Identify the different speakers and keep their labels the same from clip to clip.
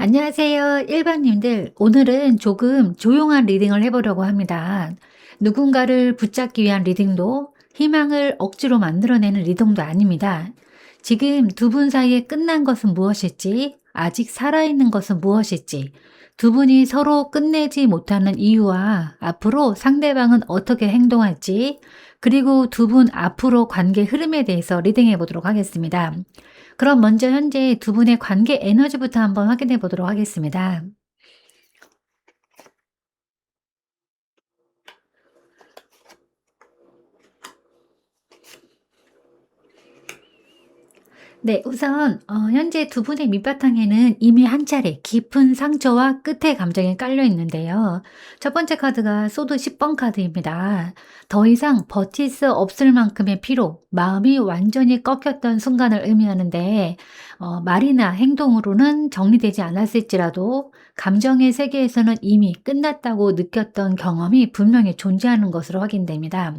Speaker 1: 안녕하세요. 일반님들. 오늘은 조금 조용한 리딩을 해보려고 합니다. 누군가를 붙잡기 위한 리딩도 희망을 억지로 만들어내는 리딩도 아닙니다. 지금 두 분 사이에 끝난 것은 무엇일지, 아직 살아있는 것은 무엇일지, 두 분이 서로 끝내지 못하는 이유와 앞으로 상대방은 어떻게 행동할지, 그리고 두 분 앞으로 관계 흐름에 대해서 리딩해 보도록 하겠습니다. 그럼 먼저 현재 두 분의 관계 에너지부터 한번 확인해 보도록 하겠습니다. 네, 우선 현재 두 분의 밑바탕에는 이미 한 차례 깊은 상처와 끝의 감정이 깔려 있는데요. 첫 번째 카드가 소드 10번 카드입니다. 더 이상 버틸 수 없을 만큼의 피로, 마음이 완전히 꺾였던 순간을 의미하는데 말이나 행동으로는 정리되지 않았을지라도 감정의 세계에서는 이미 끝났다고 느꼈던 경험이 분명히 존재하는 것으로 확인됩니다.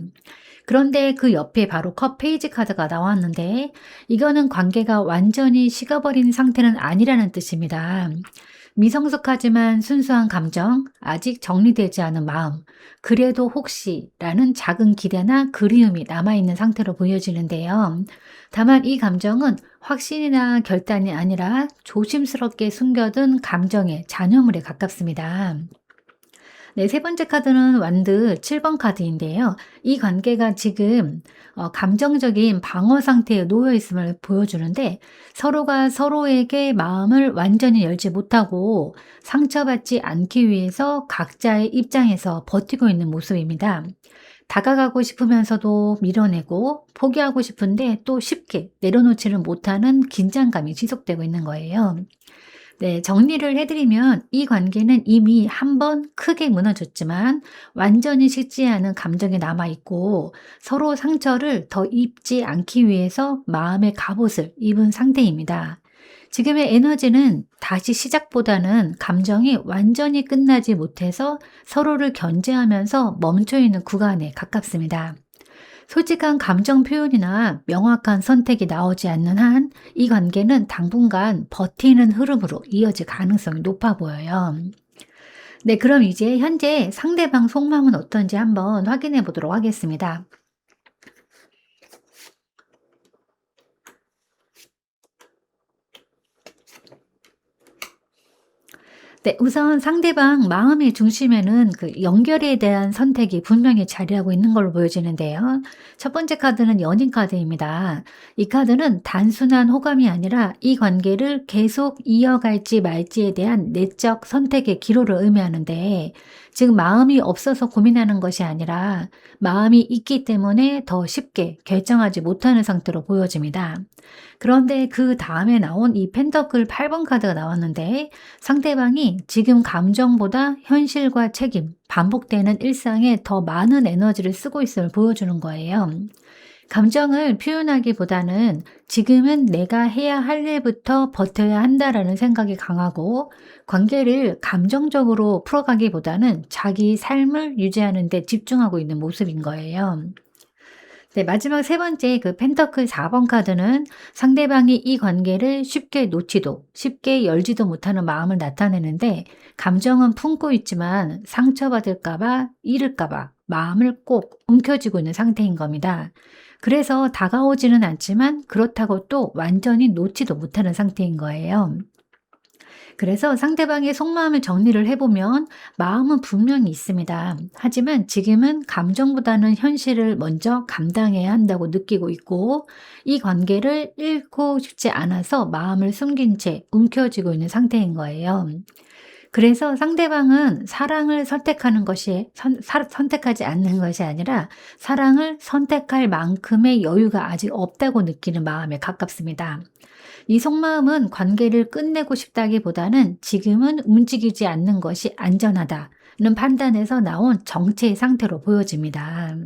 Speaker 1: 그런데 그 옆에 바로 컵 페이지 카드가 나왔는데 이거는 관계가 완전히 식어버린 상태는 아니라는 뜻입니다. 미성숙하지만 순수한 감정, 아직 정리되지 않은 마음, 그래도 혹시라는 작은 기대나 그리움이 남아있는 상태로 보여지는데요. 다만 이 감정은 확신이나 결단이 아니라 조심스럽게 숨겨둔 감정의 잔여물에 가깝습니다. 네, 세 번째 카드는 완드 7번 카드인데요. 이 관계가 지금 감정적인 방어 상태에 놓여 있음을 보여주는데 서로가 서로에게 마음을 완전히 열지 못하고 상처받지 않기 위해서 각자의 입장에서 버티고 있는 모습입니다. 다가가고 싶으면서도 밀어내고 포기하고 싶은데 또 쉽게 내려놓지를 못하는 긴장감이 지속되고 있는 거예요. 네, 정리를 해드리면 이 관계는 이미 한 번 크게 무너졌지만 완전히 식지 않은 감정이 남아있고 서로 상처를 더 입지 않기 위해서 마음의 갑옷을 입은 상태입니다. 지금의 에너지는 다시 시작보다는 감정이 완전히 끝나지 못해서 서로를 견제하면서 멈춰 있는 구간에 가깝습니다. 솔직한 감정 표현이나 명확한 선택이 나오지 않는 한 이 관계는 당분간 버티는 흐름으로 이어질 가능성이 높아 보여요. 네, 그럼 이제 현재 상대방 속마음은 어떤지 한번 확인해 보도록 하겠습니다. 네, 우선 상대방 마음의 중심에는 그 연결에 대한 선택이 분명히 자리하고 있는 걸로 보여지는데요. 첫 번째 카드는 연인 카드입니다. 이 카드는 단순한 호감이 아니라 이 관계를 계속 이어갈지 말지에 대한 내적 선택의 기로를 의미하는데 지금 마음이 없어서 고민하는 것이 아니라 마음이 있기 때문에 더 쉽게 결정하지 못하는 상태로 보여집니다. 그런데 그 다음에 나온 이 펜터클 8번 카드가 나왔는데 상대방이 지금 감정보다 현실과 책임, 반복되는 일상에 더 많은 에너지를 쓰고 있음을 보여주는 거예요. 감정을 표현하기보다는 지금은 내가 해야 할 일부터 버텨야 한다라는 생각이 강하고 관계를 감정적으로 풀어가기보다는 자기 삶을 유지하는 데 집중하고 있는 모습인 거예요. 네, 마지막 세 번째 그 펜터클 4번 카드는 상대방이 이 관계를 쉽게 놓지도 쉽게 열지도 못하는 마음을 나타내는데 감정은 품고 있지만 상처받을까 봐 잃을까 봐 마음을 꼭 움켜쥐고 있는 상태인 겁니다. 그래서 다가오지는 않지만 그렇다고 또 완전히 놓지도 못하는 상태인 거예요. 그래서 상대방의 속마음을 정리를 해보면 마음은 분명히 있습니다. 하지만 지금은 감정보다는 현실을 먼저 감당해야 한다고 느끼고 있고 이 관계를 잃고 싶지 않아서 마음을 숨긴 채 움켜쥐고 있는 상태인 거예요. 그래서 상대방은 사랑을 선택하는 것이 선택하지 않는 것이 아니라 사랑을 선택할 만큼의 여유가 아직 없다고 느끼는 마음에 가깝습니다. 이 속마음은 관계를 끝내고 싶다기보다는 지금은 움직이지 않는 것이 안전하다는 판단에서 나온 정체의 상태로 보여집니다.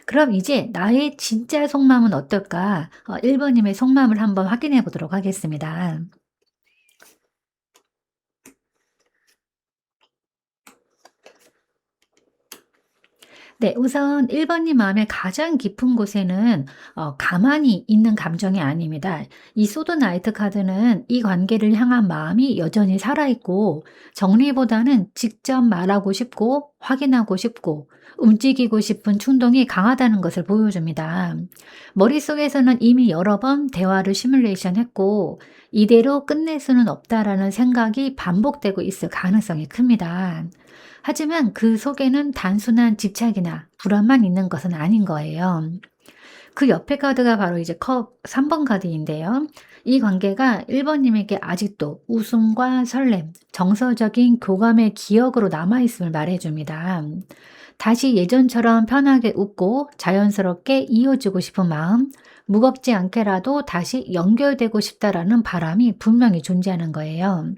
Speaker 1: 그럼 이제 나의 진짜 속마음은 어떨까? 1번님의 속마음을 한번 확인해 보도록 하겠습니다. 네. 우선 1 번님 마음의 가장 깊은 곳에는 가만히 있는 감정이 아닙니다. 이 소드 나이트 카드는 이 관계를 향한 마음이 여전히 살아 있고, 정리보다는 직접 말하고 싶고 확인하고 싶고 움직이고 싶은 충동이 강하다는 것을 보여줍니다. 머릿속에서는 이미 여러 번 대화를 시뮬레이션 했고, '이대로 끝낼 수는 없다.'라는 생각이 반복되고 있을 가능성이 큽니다. 하지만 그 속에는 단순한 집착이나 불안만 있는 것은 아닌 거예요. 그 옆에 카드가 바로 이제 컵 3번 카드인데요. 이 관계가 1 번님에게 아직도 웃음과 설렘, 정서적인 교감의 기억으로 남아 있음을 말해 줍니다. 다시 예전처럼 편하게 웃고 자연스럽게 이어지고 싶은 마음, 무겁지 않게라도 다시 연결되고 싶다라는 바람이 분명히 존재하는 거예요.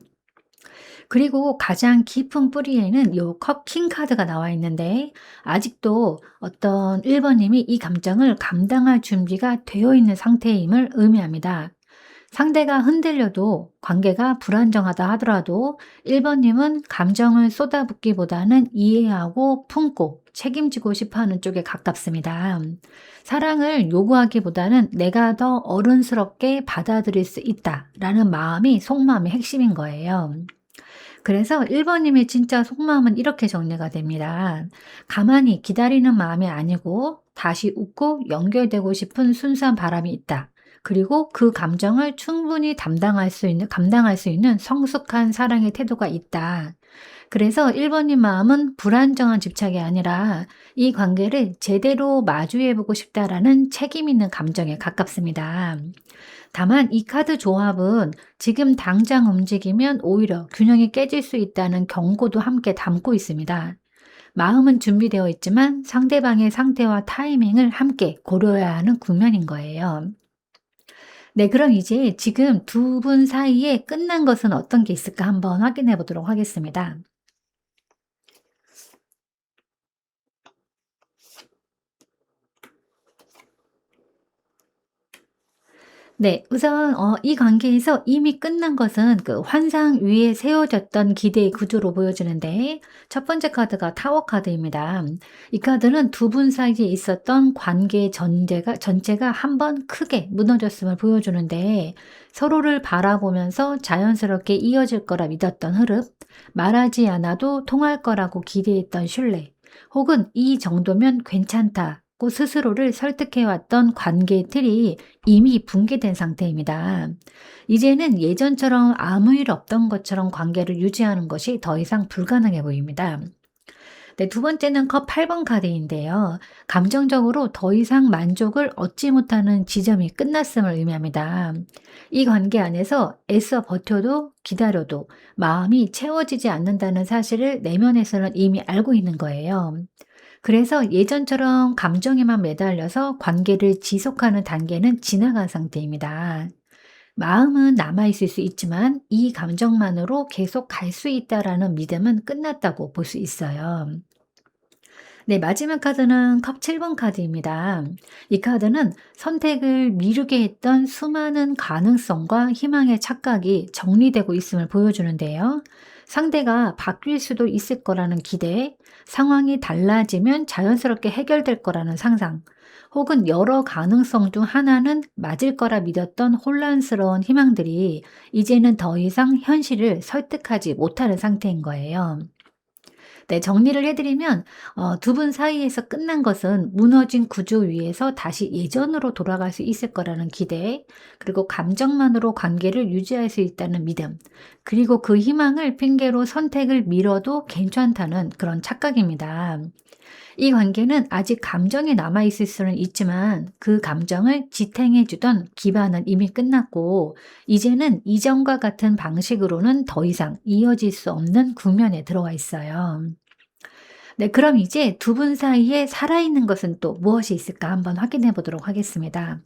Speaker 1: 그리고 가장 깊은 뿌리에는 요 컵 킹 카드가 나와 있는데, 아직도 어떤 1 번님이 이 감정을 감당할 준비가 되어 있는 상태임을 의미합니다. 상대가 흔들려도, 관계가 불안정하다 하더라도 1 번님은 감정을 쏟아붓기보다는 이해하고 품고 책임지고 싶어 하는 쪽에 가깝습니다. 사랑을 요구하기보다는 '내가 더 어른스럽게 받아들일 수 있다.'라는 마음이 속마음의 핵심인 거예요. 그래서 1 번님의 진짜 속마음은 이렇게 정리가 됩니다. 가만히 기다리는 마음이 아니고 다시 웃고 연결되고 싶은 순수한 바람이 있다. 그리고 그 감정을 충분히 담당할 수 있는 감당할 수 있는 성숙한 사랑의 태도가 있다. 그래서 1 번님 마음은 불안정한 집착이 아니라 이 관계를 제대로 마주해 보고 싶다라는 책임 있는 감정에 가깝습니다. 다만 이 카드 조합은 지금 당장 움직이면 오히려 균형이 깨질 수 있다는 경고도 함께 담고 있습니다. 마음은 준비되어 있지만 상대방의 상태와 타이밍을 함께 고려해야 하는 국면인 거예요. 네, 그럼 이제 지금 두 분 사이에 끝난 것은 어떤 게 있을까 한번 확인해 보도록 하겠습니다. 네. 우선 이 관계에서 이미 끝난 것은 그 환상 위에 세워졌던 기대의 구조로 보여지는데, 첫 번째 카드가 타워 카드입니다. 이 카드는 두 분 사이에 있었던 관계 전체가 한번 크게 무너졌음을 보여주는데, 서로를 바라보면서 자연스럽게 이어질 거라 믿었던 흐름, 말하지 않아도 통할 거라고 기대했던 신뢰, 혹은 '이 정도면 괜찮다.'고 스스로를 설득해 왔던 관계의 틀이 이미 붕괴된 상태입니다. 이제는 예전처럼 아무 일 없던 것처럼 관계를 유지하는 것이 더 이상 불가능해 보입니다. 네, 두 번째는 컵 8번 카드인데요. 감정적으로 더 이상 만족을 얻지 못하는 지점이 끝났음을 의미합니다. 이 관계 안에서 애써 버텨도 기다려도 마음이 채워지지 않는다는 사실을 내면에서는 이미 알고 있는 거예요. 그래서 예전처럼 감정에만 매달려서 관계를 지속하는 단계는 지나간 상태입니다. 마음은 남아있을 수 있지만 이 감정만으로 계속 갈 수 있다라는 믿음은 끝났다고 볼 수 있어요. 네, 마지막 카드는 컵 7번 카드입니다. 이 카드는 선택을 미루게 했던 수많은 가능성과 희망의 착각이 정리되고 있음을 보여주는데요. 상대가 바뀔 수도 있을 거라는 기대, 상황이 달라지면 자연스럽게 해결될 거라는 상상, 혹은 여러 가능성 중 하나는 맞을 거라 믿었던 혼란스러운 희망들이 이제는 더 이상 현실을 설득하지 못하는 상태인 거예요. 네, 정리를 해 드리면 두 분 사이에서 끝난 것은 무너진 구조 위에서 다시 예전으로 돌아갈 수 있을 거라는 기대, 그리고 감정만으로 관계를 유지할 수 있다는 믿음, 그리고 그 희망을 핑계로 선택을 미뤄도 괜찮다는 그런 착각입니다. 이 관계는 아직 감정이 남아 있을 수는 있지만 그 감정을 지탱해 주던 기반은 이미 끝났고, 이제는 이전과 같은 방식으로는 더 이상 이어질 수 없는 국면에 들어와 있어요. 네, 그럼 이제 두 분 사이에 살아있는 것은 또 무엇이 있을까 한번 확인해 보도록 하겠습니다.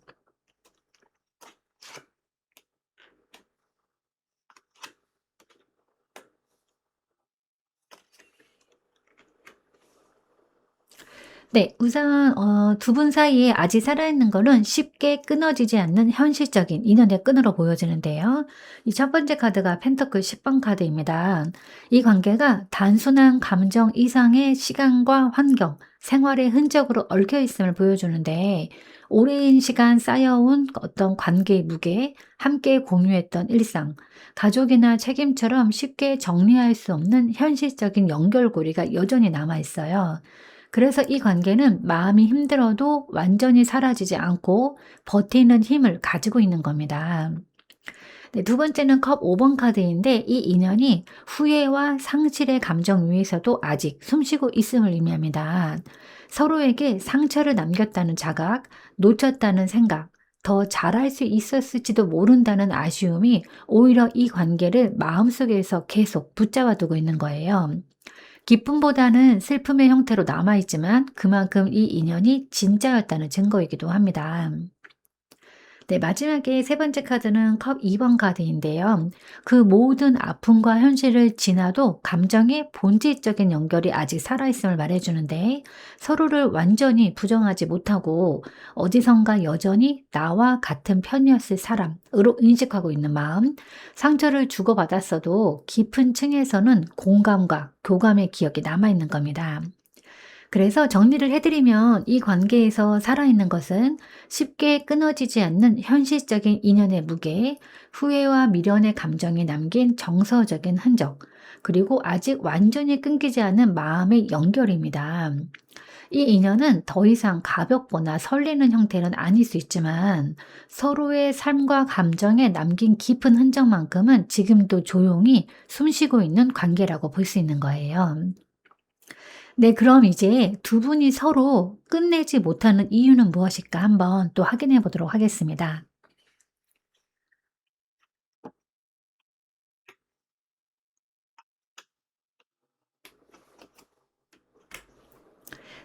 Speaker 1: 네. 우선 두 분 사이에 아직 살아있는 거는 쉽게 끊어지지 않는 현실적인 인연의 끈으로 보여지는데요. 이 첫 번째 카드가 펜터클 10번 카드입니다. 이 관계가 단순한 감정 이상의 시간과 환경, 생활의 흔적으로 얽혀 있음을 보여주는데, 오랜 시간 쌓여온 어떤 관계의 무게, 함께 공유했던 일상, 가족이나 책임처럼 쉽게 정리할 수 없는 현실적인 연결고리가 여전히 남아 있어요. 그래서 이 관계는 마음이 힘들어도 완전히 사라지지 않고 버티는 힘을 가지고 있는 겁니다. 네, 두 번째는 컵 5번 카드인데, 이 인연이 후회와 상실의 감정 위에서도 아직 숨쉬고 있음을 의미합니다. 서로에게 상처를 남겼다는 자각, 놓쳤다는 생각, 더 잘할 수 있었을지도 모른다는 아쉬움이 오히려 이 관계를 마음속에서 계속 붙잡아 두고 있는 거예요. 기쁨보다는 슬픔의 형태로 남아있지만 그만큼 이 인연이 진짜였다는 증거이기도 합니다. 네, 마지막에 세 번째 카드는 컵 2번 카드인데요. 그 모든 아픔과 현실을 지나도 감정의 본질적인 연결이 아직 살아있음을 말해주는데, 서로를 완전히 부정하지 못하고 어디선가 여전히 나와 같은 편이었을 사람으로 인식하고 있는 마음, 상처를 주고받았어도 깊은 층에서는 공감과 교감의 기억이 남아있는 겁니다. 그래서 정리를 해드리면, 이 관계에서 살아있는 것은 쉽게 끊어지지 않는 현실적인 인연의 무게, 후회와 미련의 감정이 남긴 정서적인 흔적, 그리고 아직 완전히 끊기지 않은 마음의 연결입니다. 이 인연은 더 이상 가볍거나 설레는 형태는 아닐 수 있지만, 서로의 삶과 감정에 남긴 깊은 흔적만큼은 지금도 조용히 숨쉬고 있는 관계라고 볼 수 있는 거예요. 네, 그럼 이제 두 분이 서로 끝내지 못하는 이유는 무엇일까 한번 또 확인해 보도록 하겠습니다.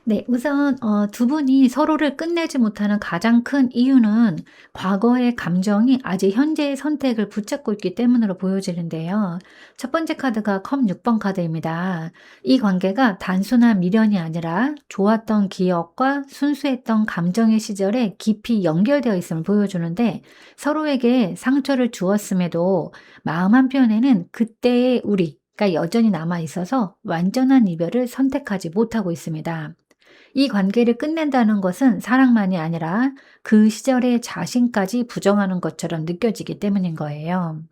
Speaker 1: 네. 우선 두 분이 서로를 끝내지 못하는 가장 큰 이유는 과거의 감정이 아직 현재의 선택을 붙잡고 있기 때문으로 보여지는데요. 첫 번째 카드가 컵 6번 카드입니다. 이 관계가 단순한 미련이 아니라 좋았던 기억과 순수했던 감정의 시절에 깊이 연결되어 있음을 보여주는데, 서로에게 상처를 주었음에도 마음 한편에는 그때의 우리가 여전히 남아 있어서 완전한 이별을 선택하지 못하고 있습니다. 이 관계를 끝낸다는 것은 사랑만이 아니라 그 시절의 자신까지 부정하는 것처럼 느껴지기 때문인 거예요.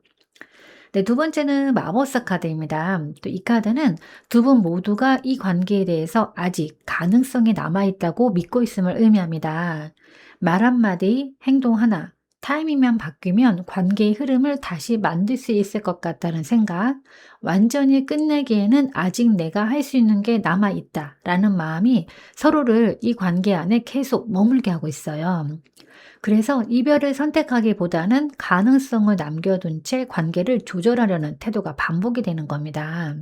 Speaker 1: 네, 두 번째는 마법사 카드입니다. 또 이 카드는 두 분 모두가 이 관계에 대해서 아직 가능성이 남아있다고 믿고 있음을 의미합니다. 말 한마디, 행동 하나, 타이밍만 바뀌면 관계의 흐름을 다시 만들 수 있을 것 같다는 생각, 완전히 끝내기에는 아직 내가 할 수 있는 게 남아있다 라는 마음이 서로를 이 관계 안에 계속 머물게 하고 있어요. 그래서 이별을 선택하기보다는 가능성을 남겨둔 채 관계를 조절하려는 태도가 반복이 되는 겁니다.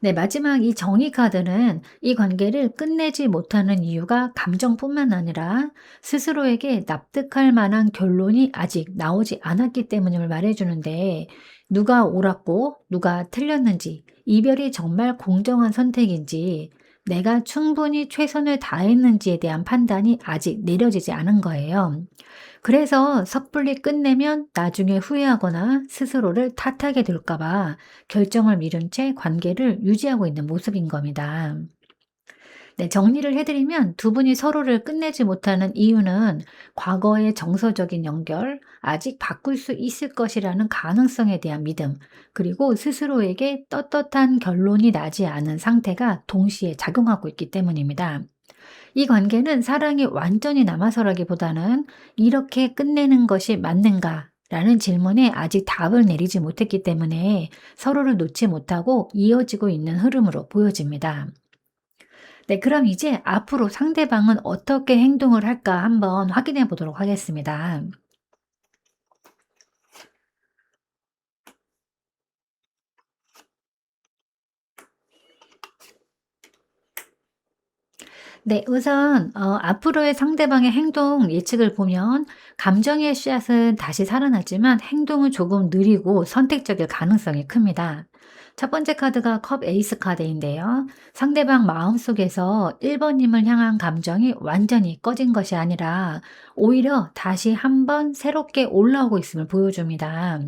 Speaker 1: 네, 마지막 이 정의 카드는 이 관계를 끝내지 못하는 이유가 감정뿐만 아니라 스스로에게 납득할 만한 결론이 아직 나오지 않았기 때문임을 말해주는데, 누가 옳았고 누가 틀렸는지, 이별이 정말 공정한 선택인지, 내가 충분히 최선을 다했는지에 대한 판단이 아직 내려지지 않은 거예요. 그래서 섣불리 끝내면 나중에 후회하거나 스스로를 탓하게 될까봐 결정을 미룬 채 관계를 유지하고 있는 모습인 겁니다. 네, 정리를 해드리면 두 분이 서로를 끝내지 못하는 이유는 과거의 정서적인 연결, 아직 바꿀 수 있을 것이라는 가능성에 대한 믿음, 그리고 스스로에게 떳떳한 결론이 나지 않은 상태가 동시에 작용하고 있기 때문입니다. 이 관계는 사랑이 완전히 남아서라기보다는 이렇게 끝내는 것이 맞는가? 라는 질문에 아직 답을 내리지 못했기 때문에 서로를 놓지 못하고 이어지고 있는 흐름으로 보여집니다. 네, 그럼 이제 앞으로 상대방은 어떻게 행동을 할까 한번 확인해 보도록 하겠습니다. 네, 우선 앞으로의 상대방의 행동 예측을 보면, 감정의 씨앗은 다시 살아나지만 행동은 조금 느리고 선택적일 가능성이 큽니다. 첫 번째 카드가 컵 에이스 카드인데요. 상대방 마음속에서 1번님을 향한 감정이 완전히 꺼진 것이 아니라 오히려 다시 한번 새롭게 올라오고 있음을 보여줍니다.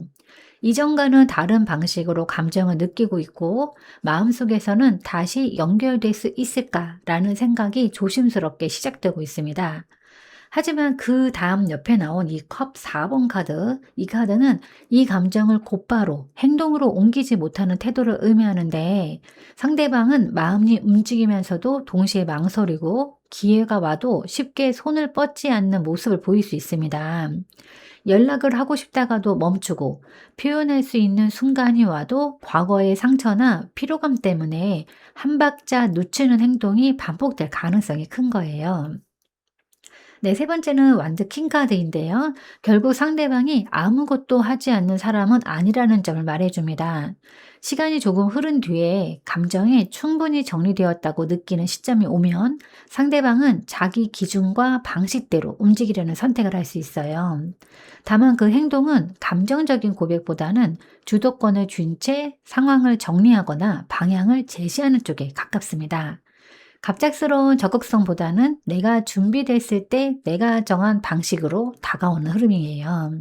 Speaker 1: 이전과는 다른 방식으로 감정을 느끼고 있고 마음속에서는 다시 연결될 수 있을까라는 생각이 조심스럽게 시작되고 있습니다. 하지만 그 다음 옆에 나온 이 컵 4번 카드, 이 카드는 이 감정을 곧바로 행동으로 옮기지 못하는 태도를 의미하는데 상대방은 마음이 움직이면서도 동시에 망설이고 기회가 와도 쉽게 손을 뻗지 않는 모습을 보일 수 있습니다. 연락을 하고 싶다가도 멈추고 표현할 수 있는 순간이 와도 과거의 상처나 피로감 때문에 한 박자 늦추는 행동이 반복될 가능성이 큰 거예요. 네, 세 번째는 완드 킹 카드인데요. 결국 상대방이 아무것도 하지 않는 사람은 아니라는 점을 말해줍니다. 시간이 조금 흐른 뒤에 감정이 충분히 정리되었다고 느끼는 시점이 오면 상대방은 자기 기준과 방식대로 움직이려는 선택을 할 수 있어요. 다만 그 행동은 감정적인 고백보다는 주도권을 쥔 채 상황을 정리하거나 방향을 제시하는 쪽에 가깝습니다. 갑작스러운 적극성보다는 내가 준비됐을 때 내가 정한 방식으로 다가오는 흐름이에요.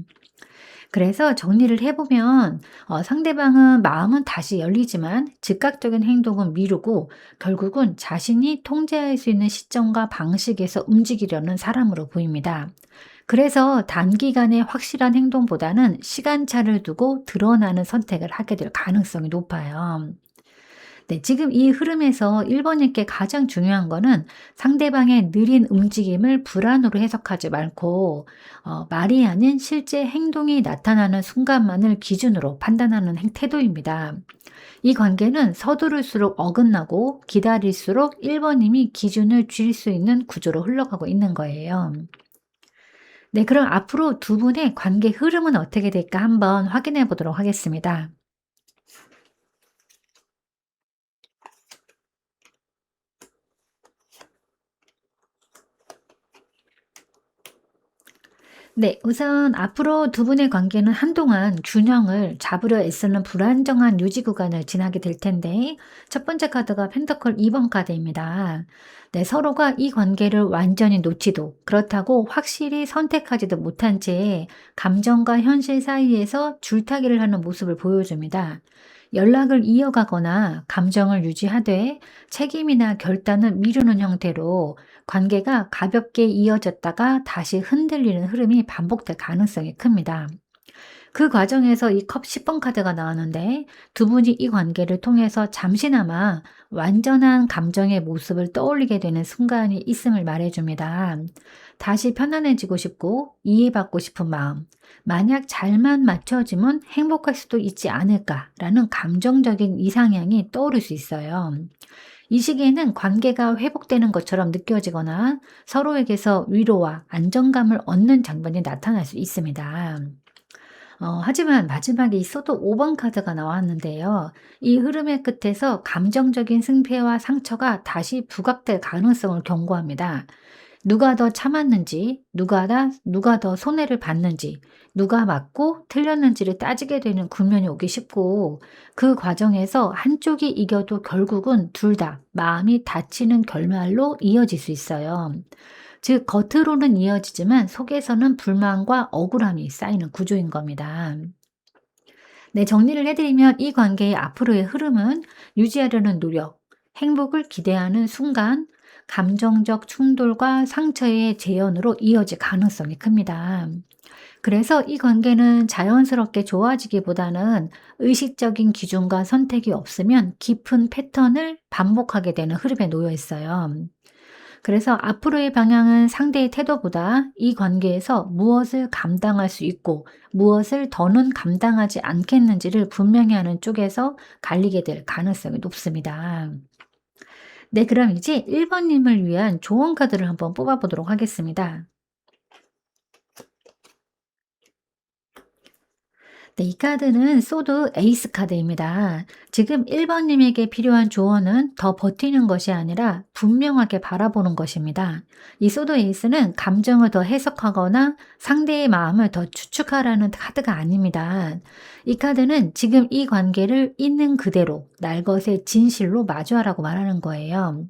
Speaker 1: 그래서 정리를 해보면 상대방은 마음은 다시 열리지만 즉각적인 행동은 미루고 결국은 자신이 통제할 수 있는 시점과 방식에서 움직이려는 사람으로 보입니다. 그래서 단기간에 확실한 행동보다는 시간차를 두고 드러나는 선택을 하게 될 가능성이 높아요. 네, 지금 이 흐름에서 1번님께 가장 중요한 거는 상대방의 느린 움직임을 불안으로 해석하지 말고 말이 아닌 실제 행동이 나타나는 순간만을 기준으로 판단하는 태도입니다. 이 관계는 서두를수록 어긋나고 기다릴수록 1번님이 기준을 쥘 수 있는 구조로 흘러가고 있는 거예요. 네, 그럼 앞으로 두 분의 관계 흐름은 어떻게 될까 한번 확인해 보도록 하겠습니다. 네. 우선 앞으로 두 분의 관계는 한동안 균형을 잡으려 애쓰는 불안정한 유지 구간을 지나게 될 텐데 첫 번째 카드가 펜터클 2번 카드입니다. 네. 서로가 이 관계를 완전히 놓지도 그렇다고 확실히 선택하지도 못한 채 감정과 현실 사이에서 줄타기를 하는 모습을 보여줍니다. 연락을 이어가거나 감정을 유지하되 책임이나 결단을 미루는 형태로 관계가 가볍게 이어졌다가 다시 흔들리는 흐름이 반복될 가능성이 큽니다. 그 과정에서 이 컵 10번 카드가 나왔는데 두 분이 이 관계를 통해서 잠시나마 완전한 감정의 모습을 떠올리게 되는 순간이 있음을 말해줍니다. 다시 편안해지고 싶고 이해받고 싶은 마음, 만약 잘만 맞춰지면 행복할 수도 있지 않을까라는 감정적인 이상향이 떠오를 수 있어요. 이 시기에는 관계가 회복되는 것처럼 느껴지거나 서로에게서 위로와 안정감을 얻는 장면이 나타날 수 있습니다. 하지만 마지막에 이 소드 5번 카드가 나왔는데요. 이 흐름의 끝에서 감정적인 승패와 상처가 다시 부각될 가능성을 경고합니다. 누가 더 참았는지, 누가 더 손해를 봤는지, 누가 맞고 틀렸는지를 따지게 되는 국면이 오기 쉽고, 그 과정에서 한쪽이 이겨도 결국은 둘 다 마음이 다치는 결말로 이어질 수 있어요. 즉, 겉으로는 이어지지만 속에서는 불만과 억울함이 쌓이는 구조인 겁니다. 네, 정리를 해드리면 이 관계의 앞으로의 흐름은 유지하려는 노력, 행복을 기대하는 순간, 감정적 충돌과 상처의 재현으로 이어질 가능성이 큽니다. 그래서 이 관계는 자연스럽게 좋아지기보다는 의식적인 기준과 선택이 없으면 깊은 패턴을 반복하게 되는 흐름에 놓여 있어요. 그래서 앞으로의 방향은 상대의 태도보다 이 관계에서 무엇을 감당할 수 있고 무엇을 더는 감당하지 않겠는지를 분명히 하는 쪽에서 갈리게 될 가능성이 높습니다. 네, 그럼 이제 1번님을 위한 조언 카드를 한번 뽑아보도록 하겠습니다. 네, 이 카드는 소드 에이스 카드입니다. 지금 1번님에게 필요한 조언은 더 버티는 것이 아니라 분명하게 바라보는 것입니다. 이 소드 에이스는 감정을 더 해석하거나 상대의 마음을 더 추측하라는 카드가 아닙니다. 이 카드는 지금 이 관계를 있는 그대로 날 것의 진실로 마주하라고 말하는 거예요.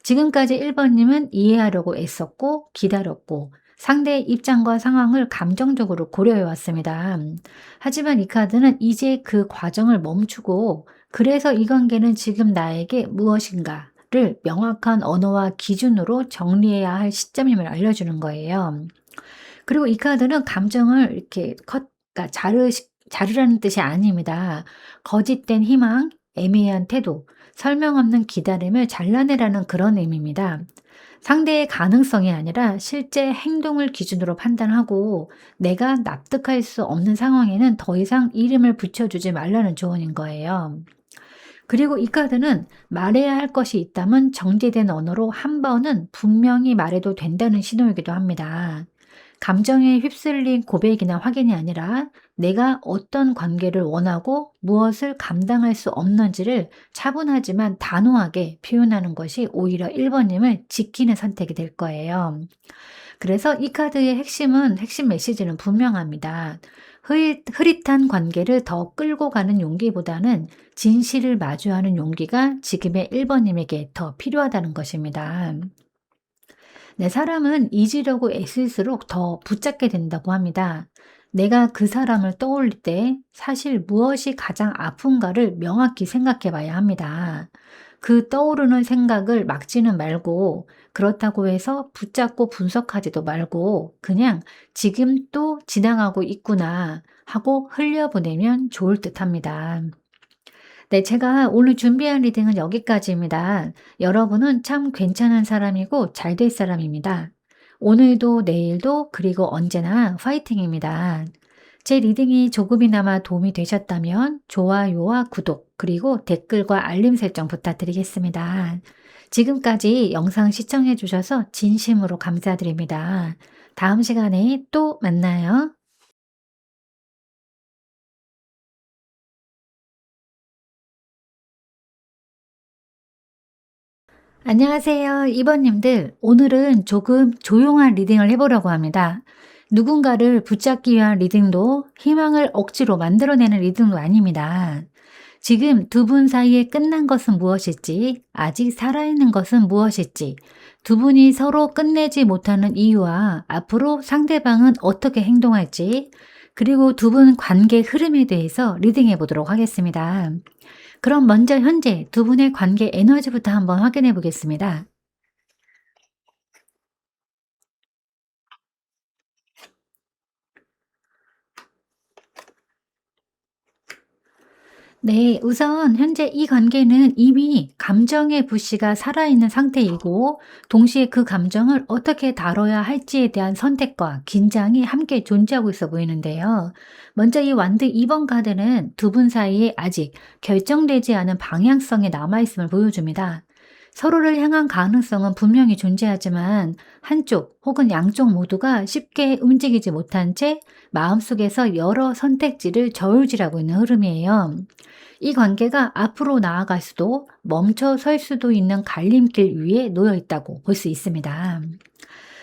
Speaker 1: 지금까지 1번님은 이해하려고 애썼고 기다렸고 상대의 입장과 상황을 감정적으로 고려해 왔습니다. 하지만 이 카드는 이제 그 과정을 멈추고 그래서 이 관계는 지금 나에게 무엇인가를 명확한 언어와 기준으로 정리해야 할 시점임을 알려주는 거예요. 그리고 이 카드는 감정을 이렇게 그러니까 자르라는 뜻이 아닙니다. 거짓된 희망, 애매한 태도, 설명 없는 기다림을 잘라내라는 그런 의미입니다. 상대의 가능성이 아니라 실제 행동을 기준으로 판단하고 내가 납득할 수 없는 상황에는 더 이상 이름을 붙여주지 말라는 조언인 거예요. 그리고 이 카드는 말해야 할 것이 있다면 정제된 언어로 한 번은 분명히 말해도 된다는 신호이기도 합니다. 감정에 휩쓸린 고백이나 확인이 아니라 내가 어떤 관계를 원하고 무엇을 감당할 수 없는지를 차분하지만 단호하게 표현하는 것이 오히려 1번님을 지키는 선택이 될 거예요. 그래서 이 카드의 핵심 메시지는 분명합니다. 흐릿한 관계를 더 끌고 가는 용기보다는 진실을 마주하는 용기가 지금의 1번님에게 더 필요하다는 것입니다. 네, 사람은 잊으려고 애쓸수록 더 붙잡게 된다고 합니다. 내가 그 사람을 떠올릴 때 사실 무엇이 가장 아픈가를 명확히 생각해 봐야 합니다. 그 떠오르는 생각을 막지는 말고 그렇다고 해서 붙잡고 분석하지도 말고 그냥 지금 또 지나가고 있구나 하고 흘려보내면 좋을 듯 합니다. 네, 제가 오늘 준비한 리딩은 여기까지입니다. 여러분은 참 괜찮은 사람이고 잘 될 사람입니다. 오늘도 내일도 그리고 언제나 파이팅입니다. 제 리딩이 조금이나마 도움이 되셨다면 좋아요와 구독 그리고 댓글과 알림 설정 부탁드리겠습니다. 지금까지 영상 시청해 주셔서 진심으로 감사드립니다. 다음 시간에 또 만나요. 안녕하세요. 이번님들. 오늘은 조금 조용한 리딩을 해보려고 합니다. 누군가를 붙잡기 위한 리딩도 희망을 억지로 만들어내는 리딩도 아닙니다. 지금 두 분 사이에 끝난 것은 무엇일지, 아직 살아있는 것은 무엇일지, 두 분이 서로 끝내지 못하는 이유와 앞으로 상대방은 어떻게 행동할지, 그리고 두 분 관계 흐름에 대해서 리딩해 보도록 하겠습니다. 그럼 먼저 현재 두 분의 관계 에너지부터 한번 확인해 보겠습니다. 네, 우선 현재 이 관계는 이미 감정의 불씨가 살아있는 상태이고, 동시에 그 감정을 어떻게 다뤄야 할지에 대한 선택과 긴장이 함께 존재하고 있어 보이는데요. 먼저 이 완드 2번 카드는 두 분 사이에 아직 결정되지 않은 방향성이 남아있음을 보여줍니다. 서로를 향한 가능성은 분명히 존재하지만 한쪽 혹은 양쪽 모두가 쉽게 움직이지 못한 채 마음속에서 여러 선택지를 저울질하고 있는 흐름이에요. 이 관계가 앞으로 나아갈 수도 멈춰 설 수도 있는 갈림길 위에 놓여 있다고 볼 수 있습니다.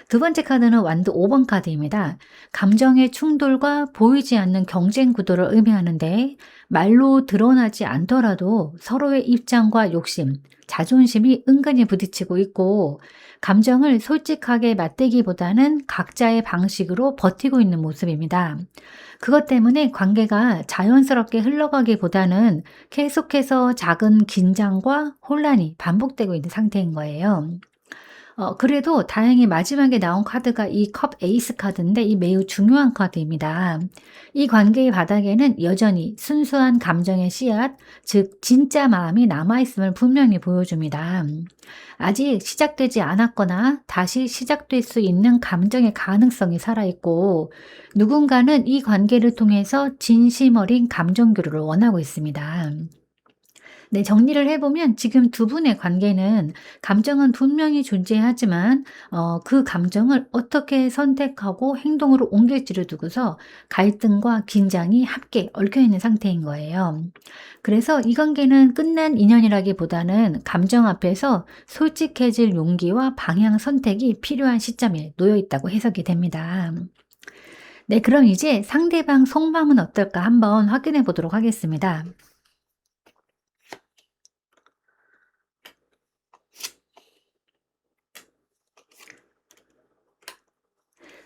Speaker 1: 두 번째 카드는 완드 5번 카드입니다. 감정의 충돌과 보이지 않는 경쟁 구도를 의미하는데 말로 드러나지 않더라도 서로의 입장과 욕심, 자존심이 은근히 부딪히고 있고 감정을 솔직하게 맞대기보다는 각자의 방식으로 버티고 있는 모습입니다. 그것 때문에 관계가 자연스럽게 흘러가기보다는 계속해서 작은 긴장과 혼란이 반복되고 있는 상태인 거예요. 그래도 다행히 마지막에 나온 카드가 이 컵 에이스 카드인데 이 매우 중요한 카드입니다. 이 관계의 바닥에는 여전히 순수한 감정의 씨앗, 즉 진짜 마음이 남아 있음을 분명히 보여줍니다. 아직 시작되지 않았거나 다시 시작될 수 있는 감정의 가능성이 살아있고 누군가는 이 관계를 통해서 진심 어린 감정 교류를 원하고 있습니다. 네, 정리를 해보면 지금 두 분의 관계는 감정은 분명히 존재하지만 그 감정을 어떻게 선택하고 행동으로 옮길지를 두고서 갈등과 긴장이 함께 얽혀있는 상태인 거예요. 그래서 이 관계는 끝난 인연이라기보다는 감정 앞에서 솔직해질 용기와 방향 선택이 필요한 시점에 놓여 있다고 해석이 됩니다. 네, 그럼 이제 상대방 속마음은 어떨까 한번 확인해 보도록 하겠습니다.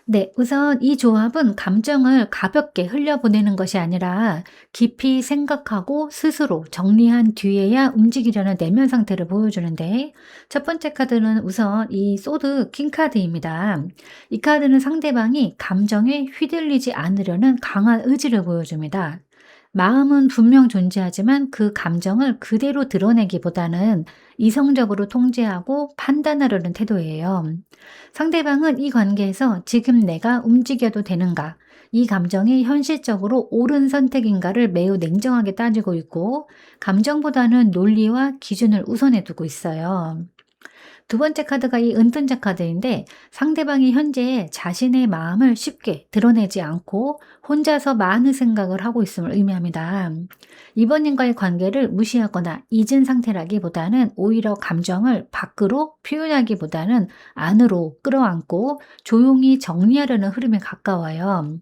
Speaker 1: 네, 우선 이 조합은 감정을 가볍게 흘려보내는 것이 아니라 깊이 생각하고 스스로 정리한 뒤에야 움직이려는 내면 상태를 보여주는데, 첫 번째 카드는 우선 이 소드 킹 카드입니다. 이 카드는 상대방이 감정에 휘둘리지 않으려는 강한 의지를 보여줍니다. 마음은 분명 존재하지만 그 감정을 그대로 드러내기보다는 이성적으로 통제하고 판단하려는 태도예요. 상대방은 이 관계에서 지금 내가 움직여도 되는가, 이 감정이 현실적으로 옳은 선택인가를 매우 냉정하게 따지고 있고, 감정보다는 논리와 기준을 우선해 두고 있어요. 두 번째 카드가 이 은둔자 카드인데, 상대방이 현재 자신의 마음을 쉽게 드러내지 않고 혼자서 많은 생각을 하고 있음을 의미합니다. 이번님과의 관계를 무시하거나 잊은 상태라기보다는 오히려 감정을 밖으로 표현하기보다는 안으로 끌어안고 조용히 정리하려는 흐름에 가까워요.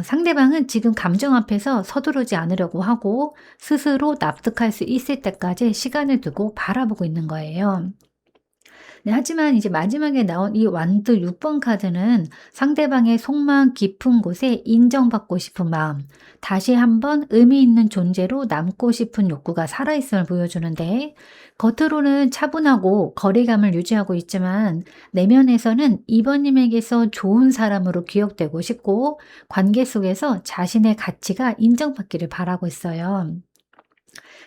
Speaker 1: 상대방은 지금 감정 앞에서 서두르지 않으려고 하고 스스로 납득할 수 있을 때까지 시간을 두고 바라보고 있는 거예요. 네, 하지만 이제 마지막에 나온 이 완드 6번 카드는 상대방의 속마음 깊은 곳에 인정받고 싶은 마음, 다시 한번 의미 있는 존재로 남고 싶은 욕구가 살아있음을 보여주는데, 겉으로는 차분하고 거리감을 유지하고 있지만 내면에서는 이번님에게서 좋은 사람으로 기억되고 싶고, 관계 속에서 자신의 가치가 인정받기를 바라고 있어요.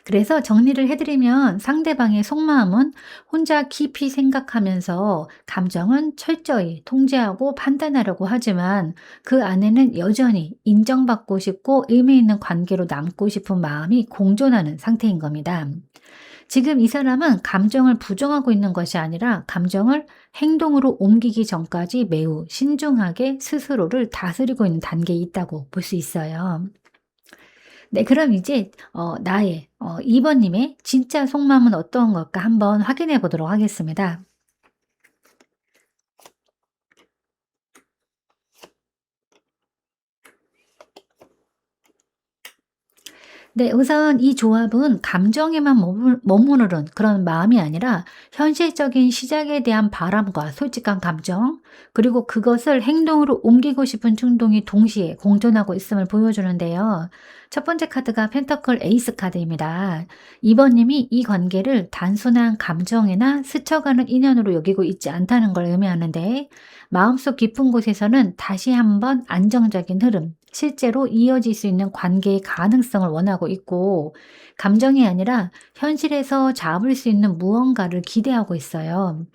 Speaker 1: 그래서 정리를 해드리면, 상대방의 속마음은 혼자 깊이 생각하면서 감정은 철저히 통제하고 판단하려고 하지만, 그 안에는 여전히 인정받고 싶고 의미 있는 관계로 남고 싶은 마음이 공존하는 상태인 겁니다. 지금 이 사람은 감정을 부정하고 있는 것이 아니라 감정을 행동으로 옮기기 전까지 매우 신중하게 스스로를 다스리고 있는 단계에 있다고 볼 수 있어요. 네, 그럼 이제 나의 2 번님의 진짜 속마음은 어떤 걸까 한번 확인해 보도록 하겠습니다. 네, 우선 이 조합은 감정에만 머무르는 그런 마음이 아니라 현실적인 시작에 대한 바람과 솔직한 감정, 그리고 그것을 행동으로 옮기고 싶은 충동이 동시에 공존하고 있음을 보여주는데요. 첫 번째 카드가 펜터클 에이스 카드입니다. 2번님이 이 관계를 단순한 감정이나 스쳐가는 인연으로 여기고 있지 않다는 걸 의미하는데, 마음속 깊은 곳에서는 다시 한번 안정적인 흐름, 실제로 이어질 수 있는 관계의 가능성을 원하고 있고, 감정이 아니라 현실에서 잡을 수 있는 무언가를 기대하고 있어요.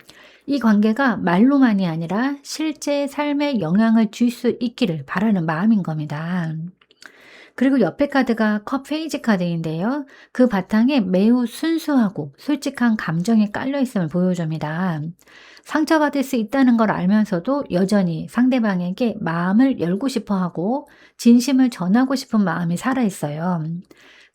Speaker 1: 이 관계가 말로만이 아니라 실제 삶에 영향을 줄 수 있기를 바라는 마음인 겁니다. 그리고 옆에 카드가 컵 페이지 카드인데요. 그 바탕에 매우 순수하고 솔직한 감정이 깔려 있음을 보여줍니다. 상처받을 수 있다는 걸 알면서도 여전히 상대방에게 마음을 열고 싶어 하고 진심을 전하고 싶은 마음이 살아있어요.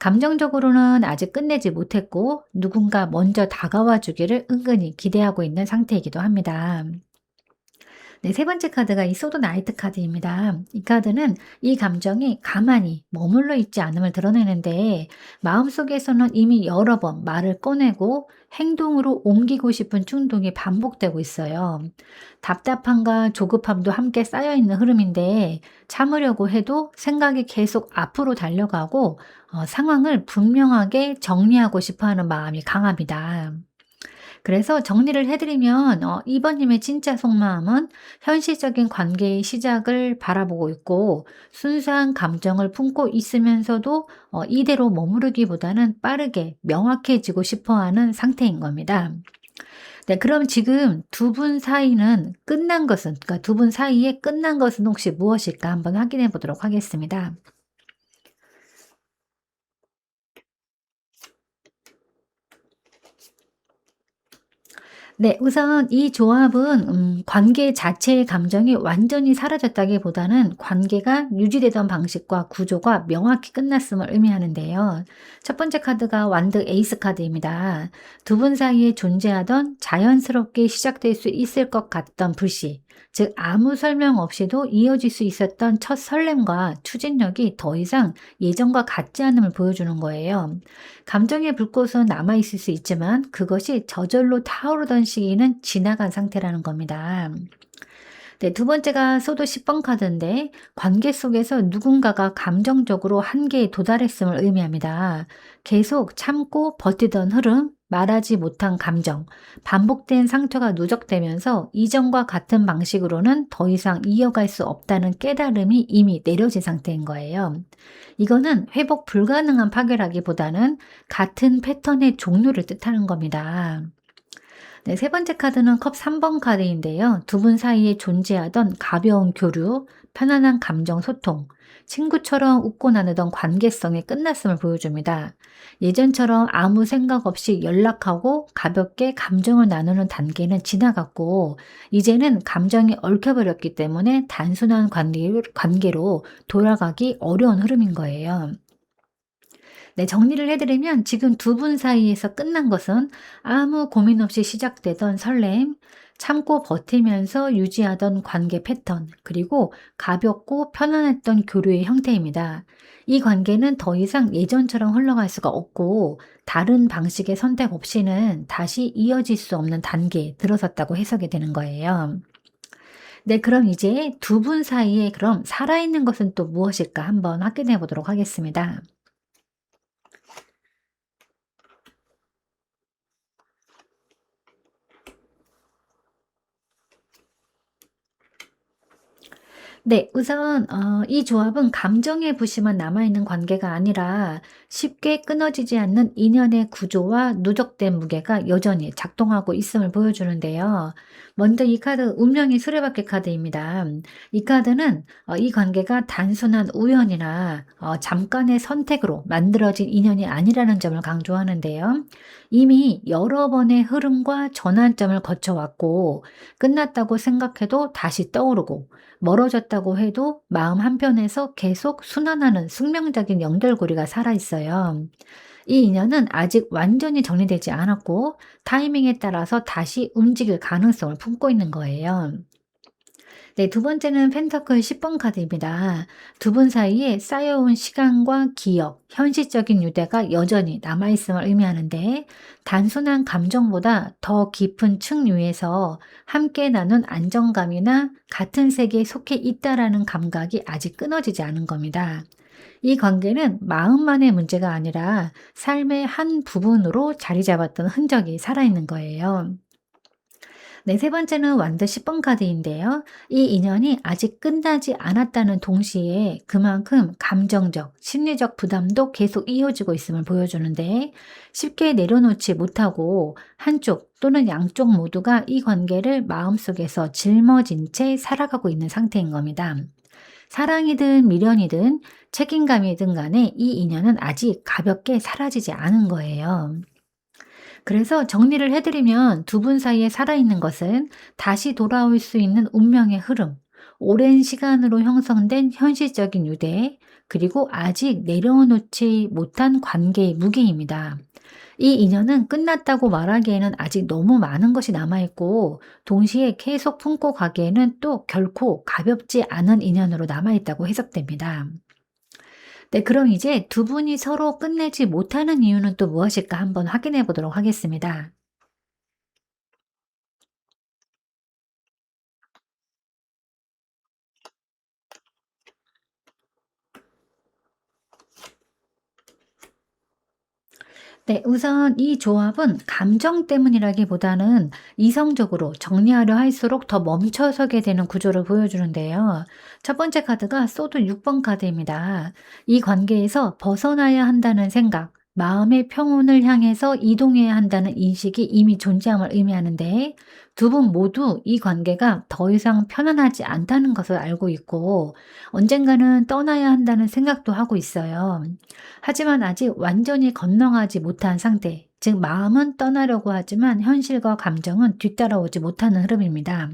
Speaker 1: 감정적으로는 아직 끝내지 못했고 누군가 먼저 다가와 주기를 은근히 기대하고 있는 상태이기도 합니다. 네, 세 번째 카드가 이 소드 나이트 카드입니다. 이 카드는 이 감정이 가만히 머물러 있지 않음을 드러내는데, 마음속에서는 이미 여러 번 말을 꺼내고 행동으로 옮기고 싶은 충동이 반복되고 있어요. 답답함과 조급함도 함께 쌓여 있는 흐름인데, 참으려고 해도 생각이 계속 앞으로 달려가고 상황을 분명하게 정리하고 싶어 하는 마음이 강합니다. 그래서 정리를 해드리면, 2번님의 진짜 속마음은 현실적인 관계의 시작을 바라보고 있고 순수한 감정을 품고 있으면서도 이대로 머무르기보다는 빠르게 명확해지고 싶어하는 상태인 겁니다. 네, 그럼 지금 두 분 사이는 끝난 것은, 그러니까 두 분 사이에 끝난 것은 혹시 무엇일까 한번 확인해 보도록 하겠습니다. 네. 우선 이 조합은 관계 자체의 감정이 완전히 사라졌다기보다는 관계가 유지되던 방식과 구조가 명확히 끝났음을 의미하는데요. 첫 번째 카드가 완드 에이스 카드입니다. 두 분 사이에 존재하던 자연스럽게 시작될 수 있을 것 같던 불씨, 즉 아무 설명 없이도 이어질 수 있었던 첫 설렘과 추진력이 더 이상 예전과 같지 않음을 보여주는 거예요. 감정의 불꽃은 남아있을 수 있지만 그것이 저절로 타오르던 시기는 지나간 상태라는 겁니다. 네, 두 번째가 소도 10번 카드인데 관계 속에서 누군가가 감정적으로 한계에 도달했음을 의미합니다. 계속 참고 버티던 흐름, 말하지 못한 감정, 반복된 상처가 누적되면서 이전과 같은 방식으로는 더 이상 이어갈 수 없다는 깨달음이 이미 내려진 상태인 거예요. 이거는 회복 불가능한 파괴라기보다는 같은 패턴의 종류를 뜻하는 겁니다. 네, 세 번째 카드는 컵 3번 카드인데요. 두 분 사이에 존재하던 가벼운 교류, 편안한 감정 소통, 친구처럼 웃고 나누던 관계성이 끝났음을 보여줍니다. 예전처럼 아무 생각 없이 연락하고 가볍게 감정을 나누는 단계는 지나갔고, 이제는 감정이 얽혀버렸기 때문에 단순한 관계로 돌아가기 어려운 흐름인 거예요. 네, 정리를 해드리면 지금 두 분 사이에서 끝난 것은 아무 고민 없이 시작되던 설렘, 참고 버티면서 유지하던 관계 패턴, 그리고 가볍고 편안했던 교류의 형태입니다. 이 관계는 더 이상 예전처럼 흘러갈 수가 없고 다른 방식의 선택 없이는 다시 이어질 수 없는 단계에 들어섰다고 해석이 되는 거예요. 네, 그럼 이제 두 분 사이에 그럼 살아있는 것은 또 무엇일까 한번 확인해 보도록 하겠습니다. 네. 우선 이 조합은 감정의 부심만 남아있는 관계가 아니라 쉽게 끊어지지 않는 인연의 구조와 누적된 무게가 여전히 작동하고 있음을 보여주는데요. 먼저 이 카드 운명의 수레바퀴 카드입니다. 이 카드는 이 관계가 단순한 우연이나 잠깐의 선택으로 만들어진 인연이 아니라는 점을 강조하는데요. 이미 여러 번의 흐름과 전환점을 거쳐왔고 끝났다고 생각해도 다시 떠오르고 멀어졌다고 해도 마음 한편에서 계속 순환하는 숙명적인 연결고리가 살아있어요. 이 인연은 아직 완전히 정리되지 않았고 타이밍에 따라서 다시 움직일 가능성을 품고 있는 거예요. 네, 두 번째는 펜타클 10번 카드입니다. 두 분 사이에 쌓여온 시간과 기억, 현실적인 유대가 여전히 남아있음을 의미하는데 단순한 감정보다 더 깊은 층 위에서 함께 나눈 안정감이나 같은 세계에 속해 있다라는 감각이 아직 끊어지지 않은 겁니다. 이 관계는 마음만의 문제가 아니라 삶의 한 부분으로 자리 잡았던 흔적이 살아있는 거예요. 네, 세 번째는 완드 10번 카드인데요. 이 인연이 아직 끝나지 않았다는 동시에 그만큼 감정적, 심리적 부담도 계속 이어지고 있음을 보여주는데 쉽게 내려놓지 못하고 한쪽 또는 양쪽 모두가 이 관계를 마음속에서 짊어진 채 살아가고 있는 상태인 겁니다. 사랑이든 미련이든 책임감이든 간에 이 인연은 아직 가볍게 사라지지 않은 거예요. 그래서 정리를 해드리면 두 분 사이에 살아있는 것은 다시 돌아올 수 있는 운명의 흐름, 오랜 시간으로 형성된 현실적인 유대, 그리고 아직 내려놓지 못한 관계의 무게입니다. 이 인연은 끝났다고 말하기에는 아직 너무 많은 것이 남아있고, 동시에 계속 품고 가기에는 또 결코 가볍지 않은 인연으로 남아있다고 해석됩니다. 네, 그럼 이제 두 분이 서로 끝내지 못하는 이유는 또 무엇일까 한번 확인해 보도록 하겠습니다. 네, 우선 이 조합은 감정 때문이라기보다는 이성적으로 정리하려 할수록 더 멈춰서게 되는 구조를 보여주는데요. 첫 번째 카드가 소드 6번 카드입니다. 이 관계에서 벗어나야 한다는 생각, 마음의 평온을 향해서 이동해야 한다는 인식이 이미 존재함을 의미하는데 두 분 모두 이 관계가 더 이상 편안하지 않다는 것을 알고 있고 언젠가는 떠나야 한다는 생각도 하고 있어요. 하지만 아직 완전히 건너가지 못한 상태, 즉 마음은 떠나려고 하지만 현실과 감정은 뒤따라오지 못하는 흐름입니다.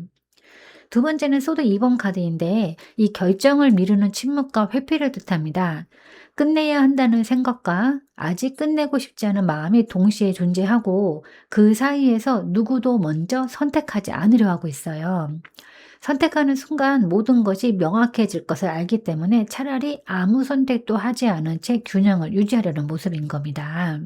Speaker 1: 두 번째는 소드 2번 카드인데 이 결정을 미루는 침묵과 회피를 뜻합니다. 끝내야 한다는 생각과 아직 끝내고 싶지 않은 마음이 동시에 존재하고 그 사이에서 누구도 먼저 선택하지 않으려 하고 있어요. 선택하는 순간 모든 것이 명확해질 것을 알기 때문에 차라리 아무 선택도 하지 않은 채 균형을 유지하려는 모습인 겁니다.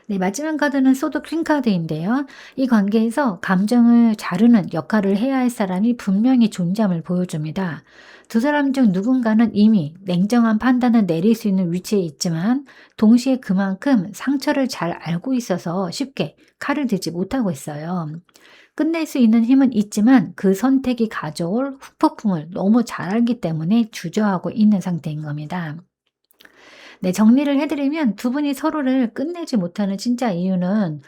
Speaker 1: 네, 마지막 카드는 소드 퀸 카드인데요. 이 관계에서 감정을 자르는 역할을 해야 할 사람이 분명히 존재함을 보여줍니다. 두 사람 중 누군가는 이미 냉정한 판단을 내릴 수 있는 위치에 있지만 동시에 그만큼 상처를 잘 알고 있어서 쉽게 칼을 들지 못하고 있어요. 끝낼 수 있는 힘은 있지만 그 선택이 가져올 후폭풍을 너무 잘 알기 때문에 주저하고 있는 상태인 겁니다. 네, 정리를 해 드리면 두 분이 서로를 끝내지 못하는 진짜 이유는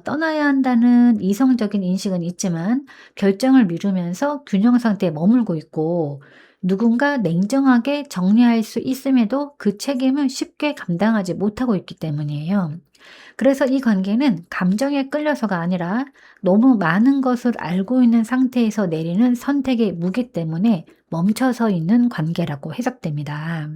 Speaker 1: 떠나야 한다는 이성적인 인식은 있지만 결정을 미루면서 균형 상태에 머물고 있고, 누군가 냉정하게 정리할 수 있음에도 그 책임을 쉽게 감당하지 못하고 있기 때문이에요. 그래서 이 관계는 감정에 끌려서가 아니라 너무 많은 것을 알고 있는 상태에서 내리는 선택의 무게 때문에 멈춰서 있는 관계라고 해석됩니다.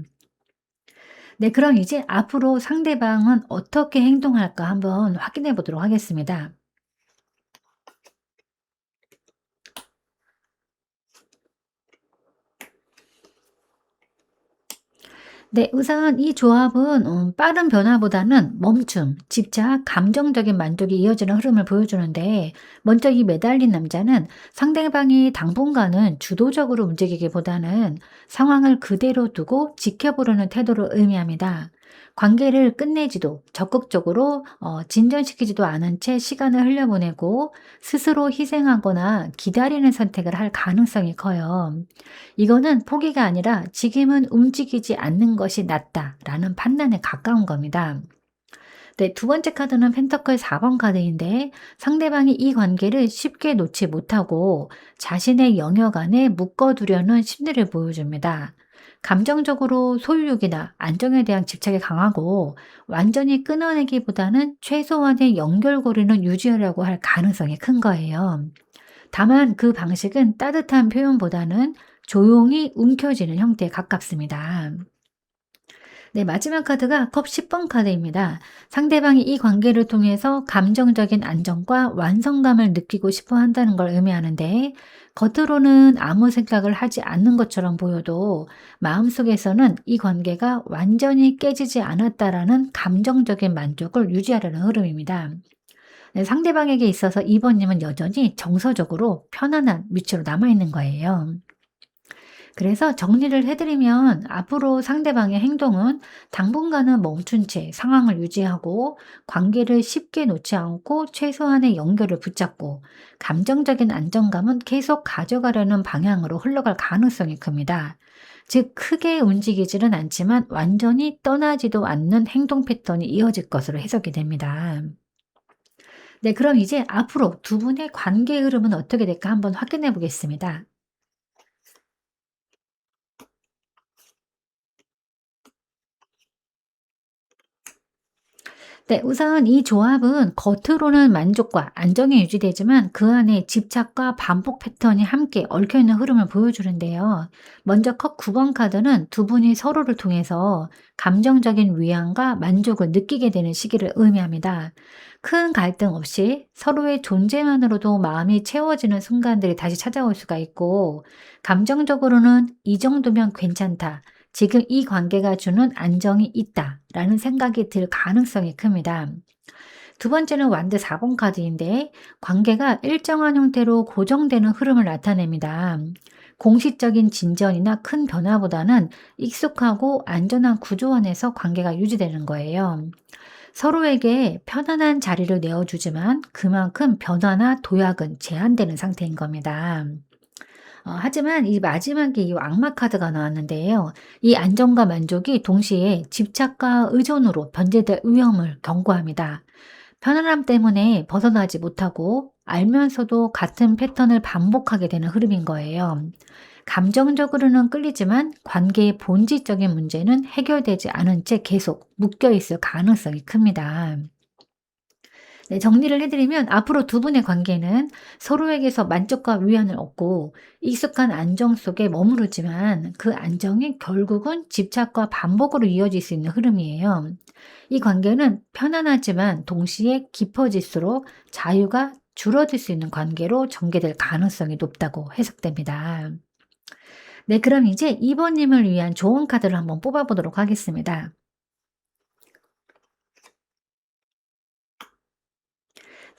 Speaker 1: 네, 그럼 이제 앞으로 상대방은 어떻게 행동할까 한번 확인해 보도록 하겠습니다. 네, 우선 이 조합은 빠른 변화보다는 멈춤, 집착, 감정적인 만족이 이어지는 흐름을 보여주는데, 먼저 이 매달린 남자는 상대방이 당분간은 주도적으로 움직이기보다는 상황을 그대로 두고 지켜보려는 태도를 의미합니다. 관계를 끝내지도 적극적으로 진전시키지도 않은 채 시간을 흘려보내고 스스로 희생하거나 기다리는 선택을 할 가능성이 커요. 이거는 포기가 아니라 지금은 움직이지 않는 것이 낫다라는 판단에 가까운 겁니다. 네, 두 번째 카드는 펜터클 4번 카드인데, 상대방이 이 관계를 쉽게 놓지 못하고 자신의 영역 안에 묶어두려는 심리를 보여줍니다. 감정적으로 소유욕이나 안정에 대한 집착이 강하고, 완전히 끊어내기보다는 최소한의 연결고리는 유지하려고 할 가능성이 큰 거예요. 다만 그 방식은 따뜻한 표현보다는 조용히 움켜쥐는 형태에 가깝습니다. 네, 마지막 카드가 컵 10번 카드입니다. 상대방이 이 관계를 통해서 감정적인 안정과 완성감을 느끼고 싶어 한다는 걸 의미하는데, 겉으로는 아무 생각을 하지 않는 것처럼 보여도 마음속에서는 이 관계가 완전히 깨지지 않았다라는 감정적인 만족을 유지하려는 흐름입니다. 네, 상대방에게 있어서 이번님은 여전히 정서적으로 편안한 위치로 남아있는 거예요. 그래서 정리를 해드리면 앞으로 상대방의 행동은 당분간은 멈춘 채 상황을 유지하고, 관계를 쉽게 놓지 않고 최소한의 연결을 붙잡고, 감정적인 안정감은 계속 가져가려는 방향으로 흘러갈 가능성이 큽니다. 즉, 크게 움직이지는 않지만 완전히 떠나지도 않는 행동 패턴이 이어질 것으로 해석이 됩니다. 네, 그럼 이제 앞으로 두 분의 관계 흐름은 어떻게 될까 한번 확인해 보겠습니다. 네, 우선 이 조합은 겉으로는 만족과 안정이 유지되지만 그 안에 집착과 반복 패턴이 함께 얽혀있는 흐름을 보여주는데요. 먼저 컵 9번 카드는 두 분이 서로를 통해서 감정적인 위안과 만족을 느끼게 되는 시기를 의미합니다. 큰 갈등 없이 서로의 존재만으로도 마음이 채워지는 순간들이 다시 찾아올 수가 있고, 감정적으로는 이 정도면 괜찮다, 지금 이 관계가 주는 안정이 있다라는 생각이 들 가능성이 큽니다. 두 번째는 완드 4번 카드인데, 관계가 일정한 형태로 고정되는 흐름을 나타냅니다. 공식적인 진전이나 큰 변화보다는 익숙하고 안전한 구조 안에서 관계가 유지되는 거예요. 서로에게 편안한 자리를 내어주지만 그만큼 변화나 도약은 제한되는 상태인 겁니다. 하지만 이 마지막에 이 악마 카드가 나왔는데요. 이 안정과 만족이 동시에 집착과 의존으로 변제될 위험을 경고합니다. 편안함 때문에 벗어나지 못하고 알면서도 같은 패턴을 반복하게 되는 흐름인 거예요. 감정적으로는 끌리지만 관계의 본질적인 문제는 해결되지 않은 채 계속 묶여 있을 가능성이 큽니다. 네, 정리를 해드리면 앞으로 두 분의 관계는 서로에게서 만족과 위안을 얻고 익숙한 안정 속에 머무르지만, 그 안정이 결국은 집착과 반복으로 이어질 수 있는 흐름이에요. 이 관계는 편안하지만 동시에 깊어질수록 자유가 줄어들 수 있는 관계로 전개될 가능성이 높다고 해석됩니다. 네, 그럼 이제 2번님을 위한 좋은 카드를 한번 뽑아보도록 하겠습니다.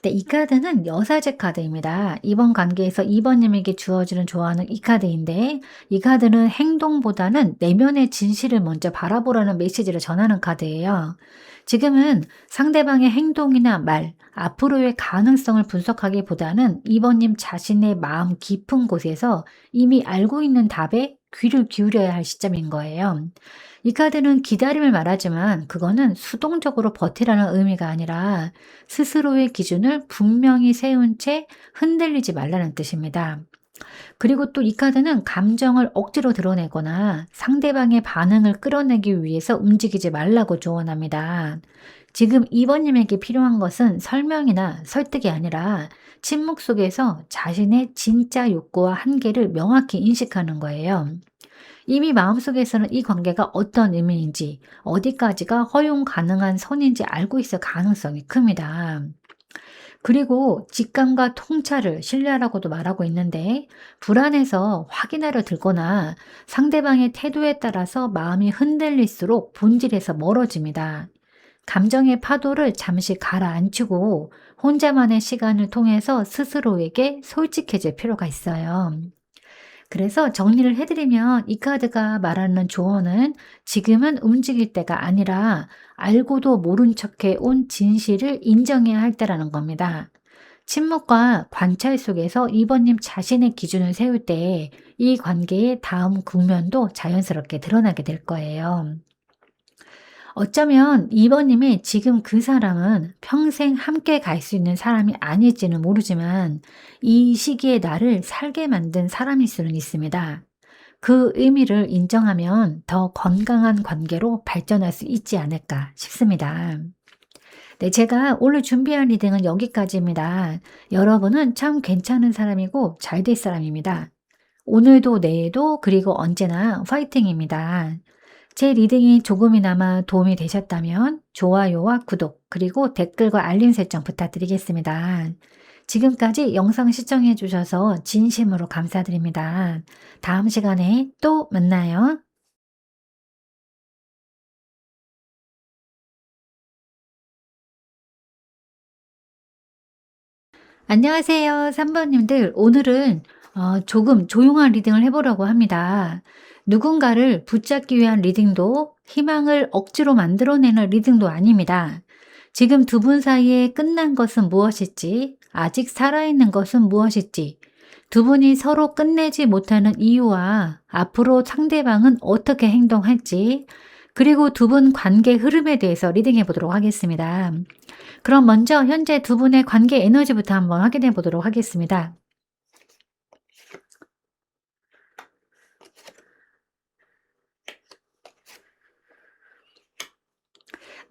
Speaker 1: 네, 이 카드는 여사제 카드입니다. 이번 관계에서 2번님에게 주어지는 좋아하는 이 카드인데, 이 카드는 행동보다는 내면의 진실을 먼저 바라보라는 메시지를 전하는 카드예요. 지금은 상대방의 행동이나 말, 앞으로의 가능성을 분석하기보다는 2번님 자신의 마음 깊은 곳에서 이미 알고 있는 답에 귀를 기울여야 할 시점인 거예요. 이 카드는 기다림을 말하지만 그거는 수동적으로 버티라는 의미가 아니라 스스로의 기준을 분명히 세운 채 흔들리지 말라는 뜻입니다. 그리고 또 이 카드는 감정을 억지로 드러내거나 상대방의 반응을 끌어내기 위해서 움직이지 말라고 조언합니다. 지금 2번님에게 필요한 것은 설명이나 설득이 아니라 침묵 속에서 자신의 진짜 욕구와 한계를 명확히 인식하는 거예요. 이미 마음속에서는 이 관계가 어떤 의미인지, 어디까지가 허용 가능한 선인지 알고 있을 가능성이 큽니다. 그리고 직감과 통찰을 신뢰하라고도 말하고 있는데, 불안해서 확인하려 들거나 상대방의 태도에 따라서 마음이 흔들릴수록 본질에서 멀어집니다. 감정의 파도를 잠시 가라앉히고 혼자만의 시간을 통해서 스스로에게 솔직해질 필요가 있어요. 그래서 정리를 해드리면 이 카드가 말하는 조언은 지금은 움직일 때가 아니라 알고도 모른 척해 온 진실을 인정해야 할 때라는 겁니다. 침묵과 관찰 속에서 이번님 자신의 기준을 세울 때 이 관계의 다음 국면도 자연스럽게 드러나게 될 거예요. 어쩌면 2번님이 지금 그 사람은 평생 함께 갈 수 있는 사람이 아닐지는 모르지만 이 시기에 나를 살게 만든 사람일 수는 있습니다. 그 의미를 인정하면 더 건강한 관계로 발전할 수 있지 않을까 싶습니다. 네, 제가 오늘 준비한 리딩은 여기까지입니다. 여러분은 참 괜찮은 사람이고 잘 될 사람입니다. 오늘도 내일도 그리고 언제나 화이팅입니다. 제 리딩이 조금이나마 도움이 되셨다면 좋아요와 구독 그리고 댓글과 알림 설정 부탁드리겠습니다. 지금까지 영상 시청해 주셔서 진심으로 감사드립니다. 다음 시간에 또 만나요. 안녕하세요. 3번님들. 오늘은 조금 조용한 리딩을 해보려고 합니다. 누군가를 붙잡기 위한 리딩도 희망을 억지로 만들어내는 리딩도 아닙니다. 지금 두 분 사이에 끝난 것은 무엇일지, 아직 살아있는 것은 무엇일지, 두 분이 서로 끝내지 못하는 이유와 앞으로 상대방은 어떻게 행동할지, 그리고 두 분 관계 흐름에 대해서 리딩해 보도록 하겠습니다. 그럼 먼저 현재 두 분의 관계 에너지부터 한번 확인해 보도록 하겠습니다.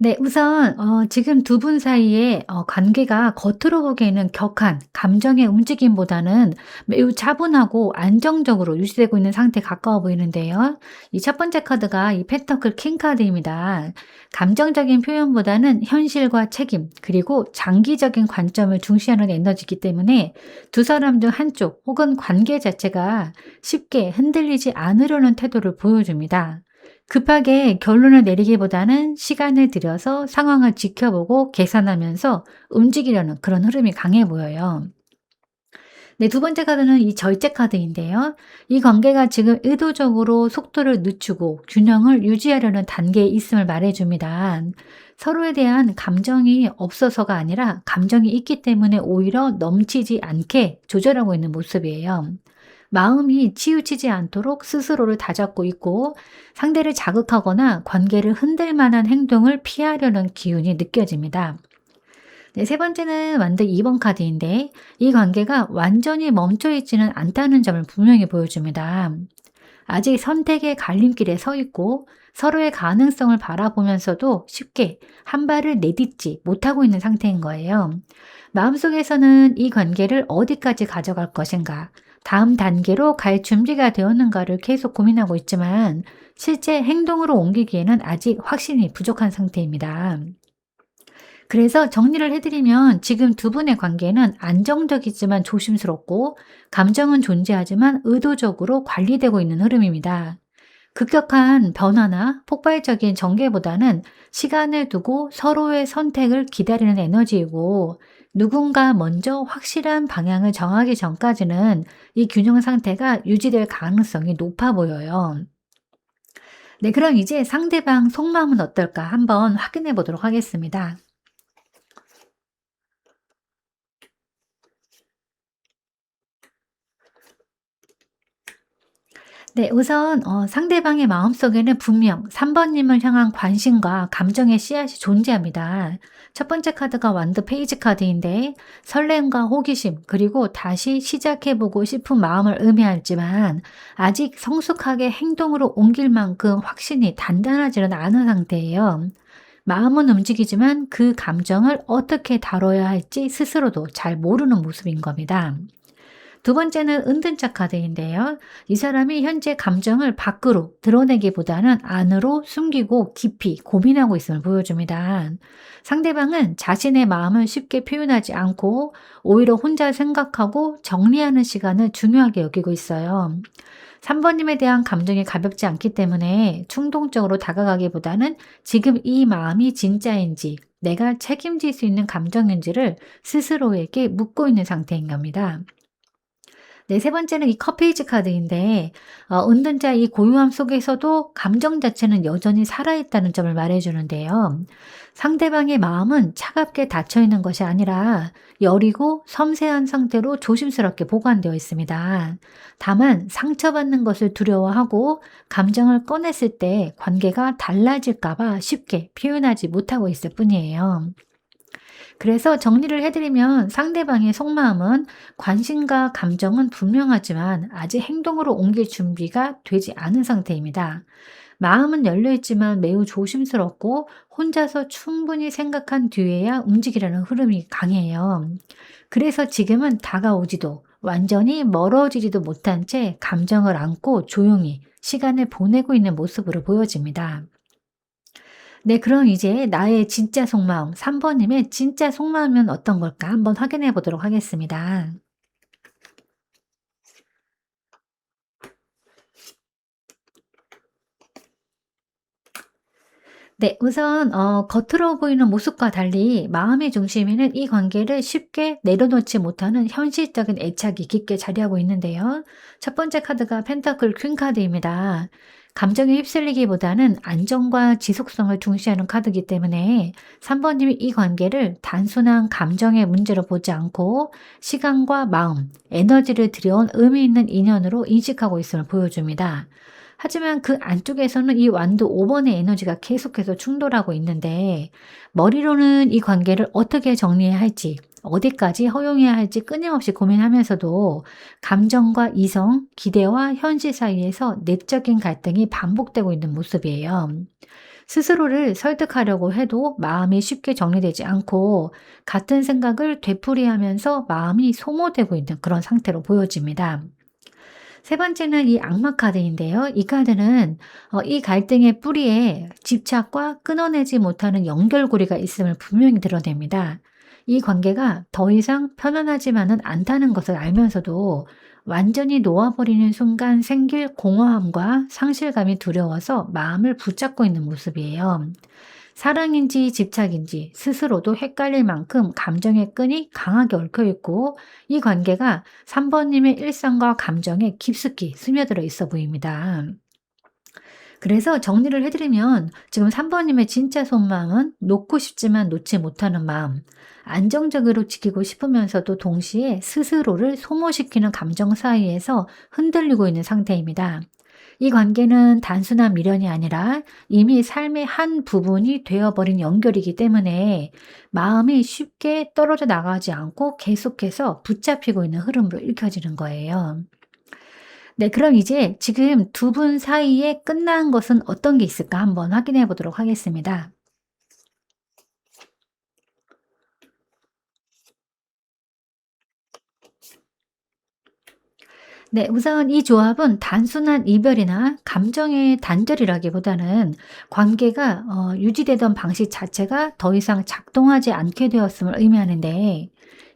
Speaker 1: 네, 우선 지금 두 분 사이의 관계가 겉으로 보기에는 격한 감정의 움직임보다는 매우 차분하고 안정적으로 유지되고 있는 상태에 가까워 보이는데요. 이 첫 번째 카드가 이 펜터클 킹 카드입니다. 감정적인 표현보다는 현실과 책임, 그리고 장기적인 관점을 중시하는 에너지이기 때문에 두 사람 중 한쪽 혹은 관계 자체가 쉽게 흔들리지 않으려는 태도를 보여줍니다. 급하게 결론을 내리기보다는 시간을 들여서 상황을 지켜보고 계산하면서 움직이려는 그런 흐름이 강해 보여요. 네, 두 번째 카드는 이 절제 카드인데요. 이 관계가 지금 의도적으로 속도를 늦추고 균형을 유지하려는 단계에 있음을 말해줍니다. 서로에 대한 감정이 없어서가 아니라 감정이 있기 때문에 오히려 넘치지 않게 조절하고 있는 모습이에요. 마음이 치우치지 않도록 스스로를 다잡고 있고 상대를 자극하거나 관계를 흔들 만한 행동을 피하려는 기운이 느껴집니다. 네, 세 번째는 완전 2번 카드인데 이 관계가 완전히 멈춰 있지는 않다는 점을 분명히 보여줍니다. 아직 선택의 갈림길에 서 있고 서로의 가능성을 바라보면서도 쉽게 한 발을 내딛지 못하고 있는 상태인 거예요. 마음속에서는 이 관계를 어디까지 가져갈 것인가, 다음 단계로 갈 준비가 되었는가를 계속 고민하고 있지만 실제 행동으로 옮기기에는 아직 확신이 부족한 상태입니다. 그래서 정리를 해드리면 지금 두 분의 관계는 안정적이지만 조심스럽고 감정은 존재하지만 의도적으로 관리되고 있는 흐름입니다. 급격한 변화나 폭발적인 전개보다는 시간을 두고 서로의 선택을 기다리는 에너지이고 누군가 먼저 확실한 방향을 정하기 전까지는 이 균형 상태가 유지될 가능성이 높아 보여요. 네, 그럼 이제 상대방 속마음은 어떨까 한번 확인해 보도록 하겠습니다. 네, 우선 상대방의 마음속에는 분명 3 번님을 향한 관심과 감정의 씨앗이 존재합니다. 첫 번째 카드가 완드 페이지 카드인데 설렘과 호기심 그리고 다시 시작해 보고 싶은 마음을 의미하지만 아직 성숙하게 행동으로 옮길 만큼 확신이 단단하지는 않은 상태예요. 마음은 움직이지만 그 감정을 어떻게 다뤄야 할지 스스로도 잘 모르는 모습인 겁니다. 두 번째는 은둔자 카드인데요. 이 사람이 현재 감정을 밖으로 드러내기보다는 안으로 숨기고 깊이 고민하고 있음을 보여줍니다. 상대방은 자신의 마음을 쉽게 표현하지 않고 오히려 혼자 생각하고 정리하는 시간을 중요하게 여기고 있어요. 3번님에 대한 감정이 가볍지 않기 때문에 충동적으로 다가가기보다는 지금 이 마음이 진짜인지 내가 책임질 수 있는 감정인지를 스스로에게 묻고 있는 상태인 겁니다. 네, 세 번째는 이 컵페이지 카드인데 은둔자 이 고요함 속에서도 감정 자체는 여전히 살아있다는 점을 말해 주는데요. 상대방의 마음은 차갑게 닫혀 있는 것이 아니라 여리고 섬세한 상태로 조심스럽게 보관되어 있습니다. 다만 상처받는 것을 두려워하고 감정을 꺼냈을 때 관계가 달라질까 봐 쉽게 표현하지 못하고 있을 뿐이에요. 그래서 정리를 해드리면 상대방의 속마음은 관심과 감정은 분명하지만 아직 행동으로 옮길 준비가 되지 않은 상태입니다. 마음은 열려있지만 매우 조심스럽고 혼자서 충분히 생각한 뒤에야 움직이려는 흐름이 강해요. 그래서 지금은 다가오지도 완전히 멀어지지도 못한 채 감정을 안고 조용히 시간을 보내고 있는 모습으로 보여집니다. 네, 그럼 이제 나의 진짜 속마음, 3번님의 진짜 속마음은 어떤 걸까 한번 확인해 보도록 하겠습니다. 네, 우선 겉으로 보이는 모습과 달리 마음의 중심에는 이 관계를 쉽게 내려놓지 못하는 현실적인 애착이 깊게 자리하고 있는데요. 첫 번째 카드가 펜타클 퀸 카드입니다. 감정에 휩쓸리기보다는 안정과 지속성을 중시하는 카드이기 때문에 3번님이 이 관계를 단순한 감정의 문제로 보지 않고 시간과 마음, 에너지를 들여온 의미 있는 인연으로 인식하고 있음을 보여줍니다. 하지만 그 안쪽에서는 이 완도 5번의 에너지가 계속해서 충돌하고 있는데 머리로는 이 관계를 어떻게 정리해야 할지 어디까지 허용해야 할지 끊임없이 고민하면서도 감정과 이성, 기대와 현실 사이에서 내적인 갈등이 반복되고 있는 모습이에요. 스스로를 설득하려고 해도 마음이 쉽게 정리되지 않고 같은 생각을 되풀이하면서 마음이 소모되고 있는 그런 상태로 보여집니다. 세 번째는 이 악마 카드인데요. 이 카드는 이 갈등의 뿌리에 집착과 끊어내지 못하는 연결고리가 있음을 분명히 드러냅니다. 이 관계가 더 이상 편안하지만은 않다는 것을 알면서도 완전히 놓아버리는 순간 생길 공허함과 상실감이 두려워서 마음을 붙잡고 있는 모습이에요. 사랑인지 집착인지 스스로도 헷갈릴 만큼 감정의 끈이 강하게 얽혀 있고 이 관계가 3번님의 일상과 감정에 깊숙이 스며들어 있어 보입니다. 그래서 정리를 해드리면 지금 3번님의 진짜 속마음은 놓고 싶지만 놓지 못하는 마음, 안정적으로 지키고 싶으면서도 동시에 스스로를 소모시키는 감정 사이에서 흔들리고 있는 상태입니다. 이 관계는 단순한 미련이 아니라 이미 삶의 한 부분이 되어버린 연결이기 때문에 마음이 쉽게 떨어져 나가지 않고 계속해서 붙잡히고 있는 흐름으로 읽혀지는 거예요. 네, 그럼 이제 지금 두 분 사이에 끝난 것은 어떤 게 있을까 한번 확인해 보도록 하겠습니다. 네, 우선 이 조합은 단순한 이별이나 감정의 단절이라기보다는 관계가 유지되던 방식 자체가 더 이상 작동하지 않게 되었음을 의미하는데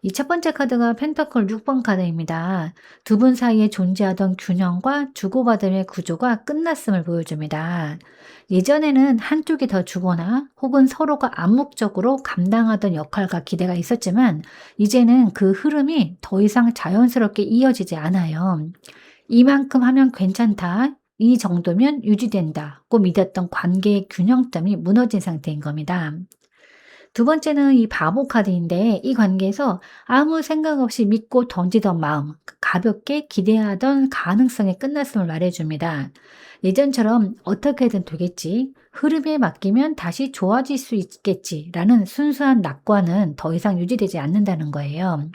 Speaker 1: 이 첫 번째 카드가 펜터클 6번 카드입니다. 두 분 사이에 존재하던 균형과 주고받음의 구조가 끝났음을 보여줍니다. 예전에는 한쪽이 더 주거나 혹은 서로가 암묵적으로 감당하던 역할과 기대가 있었지만 이제는 그 흐름이 더 이상 자연스럽게 이어지지 않아요. 이만큼 하면 괜찮다. 이 정도면 유지된다고 믿었던 관계의 균형점이 무너진 상태인 겁니다. 두 번째는 이 바보 카드인데 이 관계에서 아무 생각 없이 믿고 던지던 마음, 가볍게 기대하던 가능성이 끝났음을 말해줍니다. 예전처럼 어떻게든 되겠지, 흐름에 맡기면 다시 좋아질 수 있겠지라는 순수한 낙관은 더 이상 유지되지 않는다는 거예요.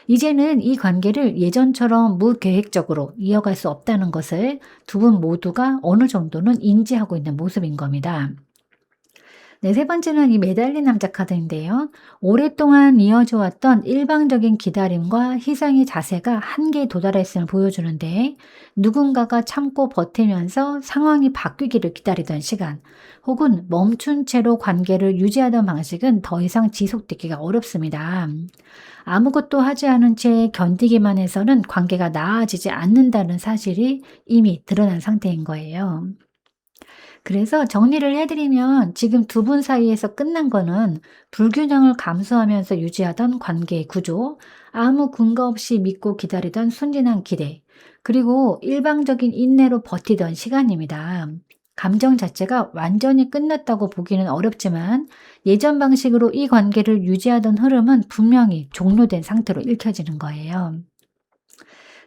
Speaker 1: 이제는 이 관계를 예전처럼 무계획적으로 이어갈 수 없다는 것을 두 분 모두가 어느 정도는 인지하고 있는 모습인 겁니다. 네, 세 번째는 이 매달린 남자 카드인데요. 오랫동안 이어져 왔던 일방적인 기다림과 희생의 자세가 한계에 도달했음을 보여주는데 누군가가 참고 버티면서 상황이 바뀌기를 기다리던 시간 혹은 멈춘 채로 관계를 유지하던 방식은 더 이상 지속되기가 어렵습니다. 아무것도 하지 않은 채 견디기만 해서는 관계가 나아지지 않는다는 사실이 이미 드러난 상태인 거예요. 그래서 정리를 해드리면 지금 두 분 사이에서 끝난 거는 불균형을 감수하면서 유지하던 관계의 구조, 아무 근거 없이 믿고 기다리던 순진한 기대, 그리고 일방적인 인내로 버티던 시간입니다. 감정 자체가 완전히 끝났다고 보기는 어렵지만 예전 방식으로 이 관계를 유지하던 흐름은 분명히 종료된 상태로 읽혀지는 거예요.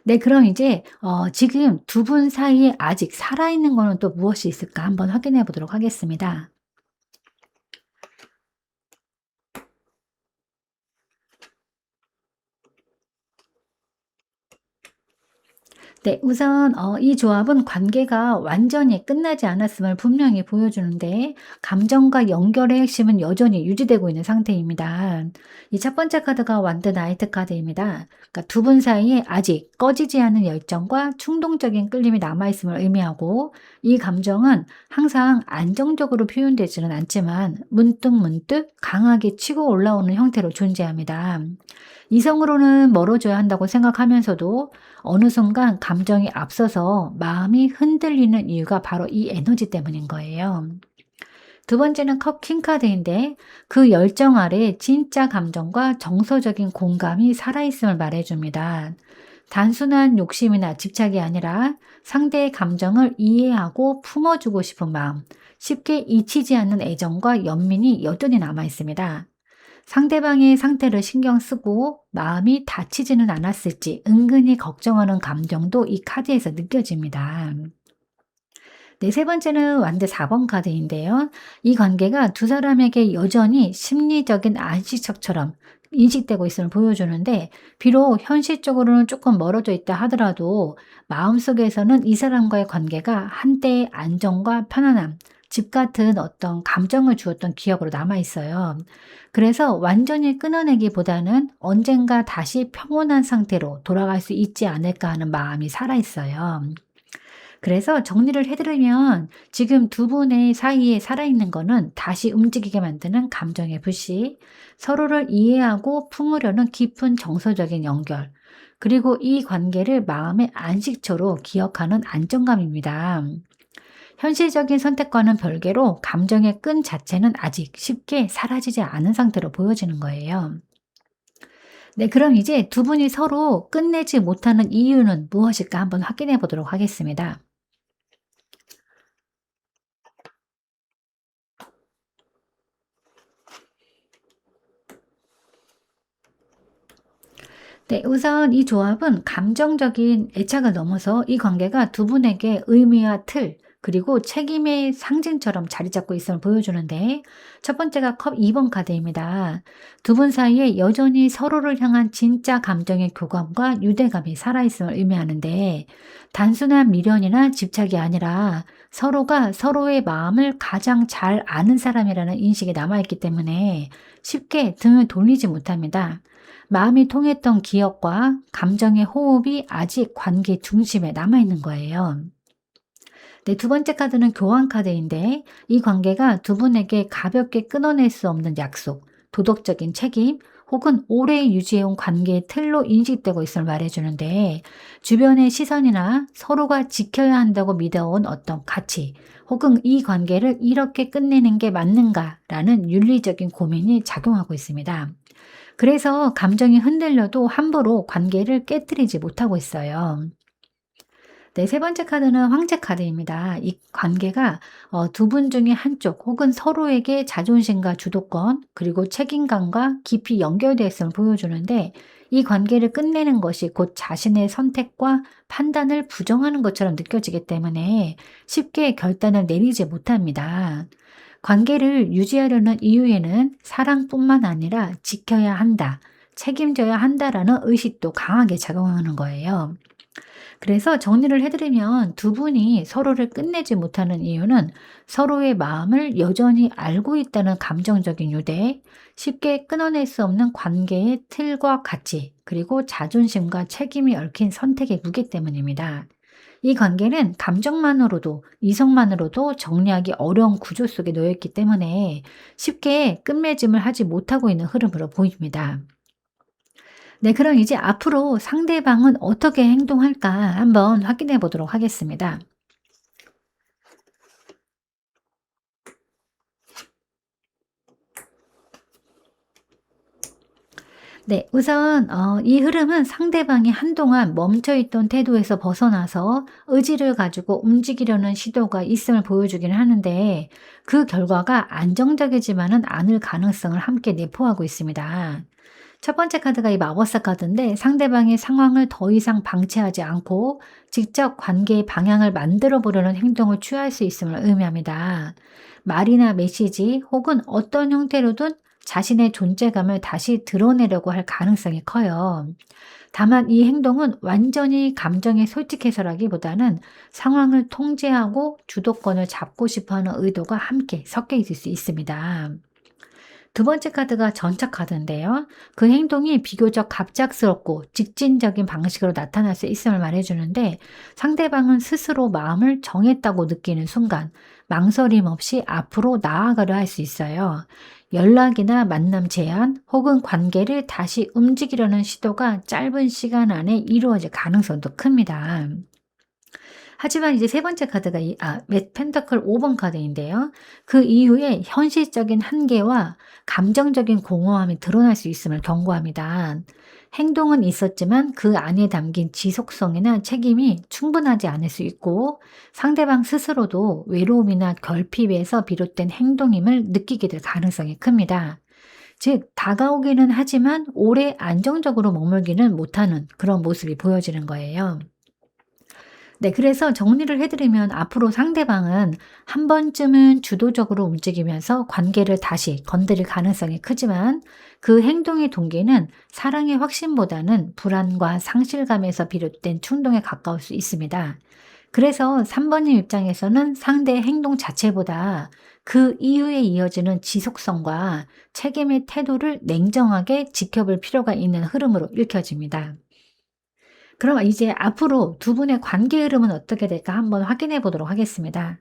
Speaker 1: 네, 그럼 이제 지금 두 분 사이에 아직 살아있는 거는 또 무엇이 있을까 한번 확인해 보도록 하겠습니다. 네, 우선 이 조합은 관계가 완전히 끝나지 않았음을 분명히 보여주는데 감정과 연결의 핵심은 여전히 유지되고 있는 상태입니다. 이 첫 번째 카드가 완드 나이트 카드입니다. 그러니까 두 분 사이에 아직 꺼지지 않은 열정과 충동적인 끌림이 남아있음을 의미하고 이 감정은 항상 안정적으로 표현되지는 않지만 문득문득 강하게 치고 올라오는 형태로 존재합니다. 이성으로는 멀어져야 한다고 생각하면서도 어느 순간 감정이 앞서서 마음이 흔들리는 이유가 바로 이 에너지 때문인 거예요. 두 번째는 컵 킹카드인데 그 열정 아래 진짜 감정과 정서적인 공감이 살아있음을 말해줍니다. 단순한 욕심이나 집착이 아니라 상대의 감정을 이해하고 품어주고 싶은 마음, 쉽게 잊히지 않는 애정과 연민이 여전히 남아있습니다. 상대방의 상태를 신경 쓰고 마음이 다치지는 않았을지 은근히 걱정하는 감정도 이 카드에서 느껴집니다. 네, 세 번째는 완드 4번 카드인데요. 이 관계가 두 사람에게 여전히 심리적인 안식처처럼 인식되고 있음을 보여주는데 비록 현실적으로는 조금 멀어져 있다 하더라도 마음속에서는 이 사람과의 관계가 한때의 안정과 편안함, 집 같은 어떤 감정을 주었던 기억으로 남아 있어요. 그래서 완전히 끊어내기보다는 언젠가 다시 평온한 상태로 돌아갈 수 있지 않을까 하는 마음이 살아 있어요. 그래서 정리를 해드리면 지금 두 분의 사이에 살아있는 거는 다시 움직이게 만드는 감정의 불씨, 서로를 이해하고 품으려는 깊은 정서적인 연결, 그리고 이 관계를 마음의 안식처로 기억하는 안정감입니다. 현실적인 선택과는 별개로 감정의 끈 자체는 아직 쉽게 사라지지 않은 상태로 보여지는 거예요. 네, 그럼 이제 두 분이 서로 끝내지 못하는 이유는 무엇일까 한번 확인해 보도록 하겠습니다. 네, 우선 이 조합은 감정적인 애착을 넘어서 이 관계가 두 분에게 의미와 틀, 그리고 책임의 상징처럼 자리 잡고 있음을 보여주는데, 첫 번째가 컵 2번 카드입니다. 두 분 사이에 여전히 서로를 향한 진짜 감정의 교감과 유대감이 살아있음을 의미하는데, 단순한 미련이나 집착이 아니라 서로가 서로의 마음을 가장 잘 아는 사람이라는 인식이 남아있기 때문에 쉽게 등을 돌리지 못합니다. 마음이 통했던 기억과 감정의 호흡이 아직 관계 중심에 남아있는 거예요. 네, 두 번째 카드는 교환 카드인데 이 관계가 두 분에게 가볍게 끊어낼 수 없는 약속, 도덕적인 책임 혹은 오래 유지해온 관계의 틀로 인식되고 있음을 말해주는데, 주변의 시선이나 서로가 지켜야 한다고 믿어온 어떤 가치, 혹은 이 관계를 이렇게 끝내는 게 맞는가라는 윤리적인 고민이 작용하고 있습니다. 그래서 감정이 흔들려도 함부로 관계를 깨뜨리지 못하고 있어요. 네, 세 번째 카드는 황제 카드입니다. 이 관계가 두 분 중에 한쪽 혹은 서로에게 자존심과 주도권 그리고 책임감과 깊이 연결되어 있음을 보여주는데, 이 관계를 끝내는 것이 곧 자신의 선택과 판단을 부정하는 것처럼 느껴지기 때문에 쉽게 결단을 내리지 못합니다. 관계를 유지하려는 이유에는 사랑뿐만 아니라 지켜야 한다, 책임져야 한다라는 의식도 강하게 작용하는 거예요. 그래서 정리를 해드리면, 두 분이 서로를 끝내지 못하는 이유는 서로의 마음을 여전히 알고 있다는 감정적인 유대, 쉽게 끊어낼 수 없는 관계의 틀과 가치, 그리고 자존심과 책임이 얽힌 선택의 무게 때문입니다. 이 관계는 감정만으로도, 이성만으로도 정리하기 어려운 구조 속에 놓여 있기 때문에 쉽게 끝맺음을 하지 못하고 있는 흐름으로 보입니다. 네, 그럼 이제 앞으로 상대방은 어떻게 행동할까 한번 확인해 보도록 하겠습니다. 네, 우선 이 흐름은 상대방이 한동안 멈춰 있던 태도에서 벗어나서 의지를 가지고 움직이려는 시도가 있음을 보여주기는 하는데, 그 결과가 안정적이지만은 않을 가능성을 함께 내포하고 있습니다. 첫 번째 카드가 이 마법사 카드인데, 상대방의 상황을 더 이상 방치하지 않고 직접 관계의 방향을 만들어 보려는 행동을 취할 수 있음을 의미합니다. 말이나 메시지 혹은 어떤 형태로든 자신의 존재감을 다시 드러내려고 할 가능성이 커요. 다만 이 행동은 완전히 감정에 솔직해서라기보다는 상황을 통제하고 주도권을 잡고 싶어 하는 의도가 함께 섞여 있을 수 있습니다. 두 번째 카드가 전차 카드인데요. 그 행동이 비교적 갑작스럽고 직진적인 방식으로 나타날 수 있음을 말해주는데, 상대방은 스스로 마음을 정했다고 느끼는 순간 망설임 없이 앞으로 나아가려 할 수 있어요. 연락이나 만남 제한 혹은 관계를 다시 움직이려는 시도가 짧은 시간 안에 이루어질 가능성도 큽니다. 하지만 이제 세 번째 카드가 펜터클 5번 카드인데요. 그 이후에 현실적인 한계와 감정적인 공허함이 드러날 수 있음을 경고합니다. 행동은 있었지만 그 안에 담긴 지속성이나 책임이 충분하지 않을 수 있고, 상대방 스스로도 외로움이나 결핍에서 비롯된 행동임을 느끼게 될 가능성이 큽니다. 즉, 다가오기는 하지만 오래 안정적으로 머물기는 못하는 그런 모습이 보여지는 거예요. 네, 그래서 정리를 해드리면, 앞으로 상대방은 한 번쯤은 주도적으로 움직이면서 관계를 다시 건드릴 가능성이 크지만, 그 행동의 동기는 사랑의 확신보다는 불안과 상실감에서 비롯된 충동에 가까울 수 있습니다. 그래서 3번님 입장에서는 상대의 행동 자체보다 그 이후에 이어지는 지속성과 책임의 태도를 냉정하게 지켜볼 필요가 있는 흐름으로 읽혀집니다. 그럼 이제 앞으로 두 분의 관계 흐름은 어떻게 될까 한번 확인해 보도록 하겠습니다.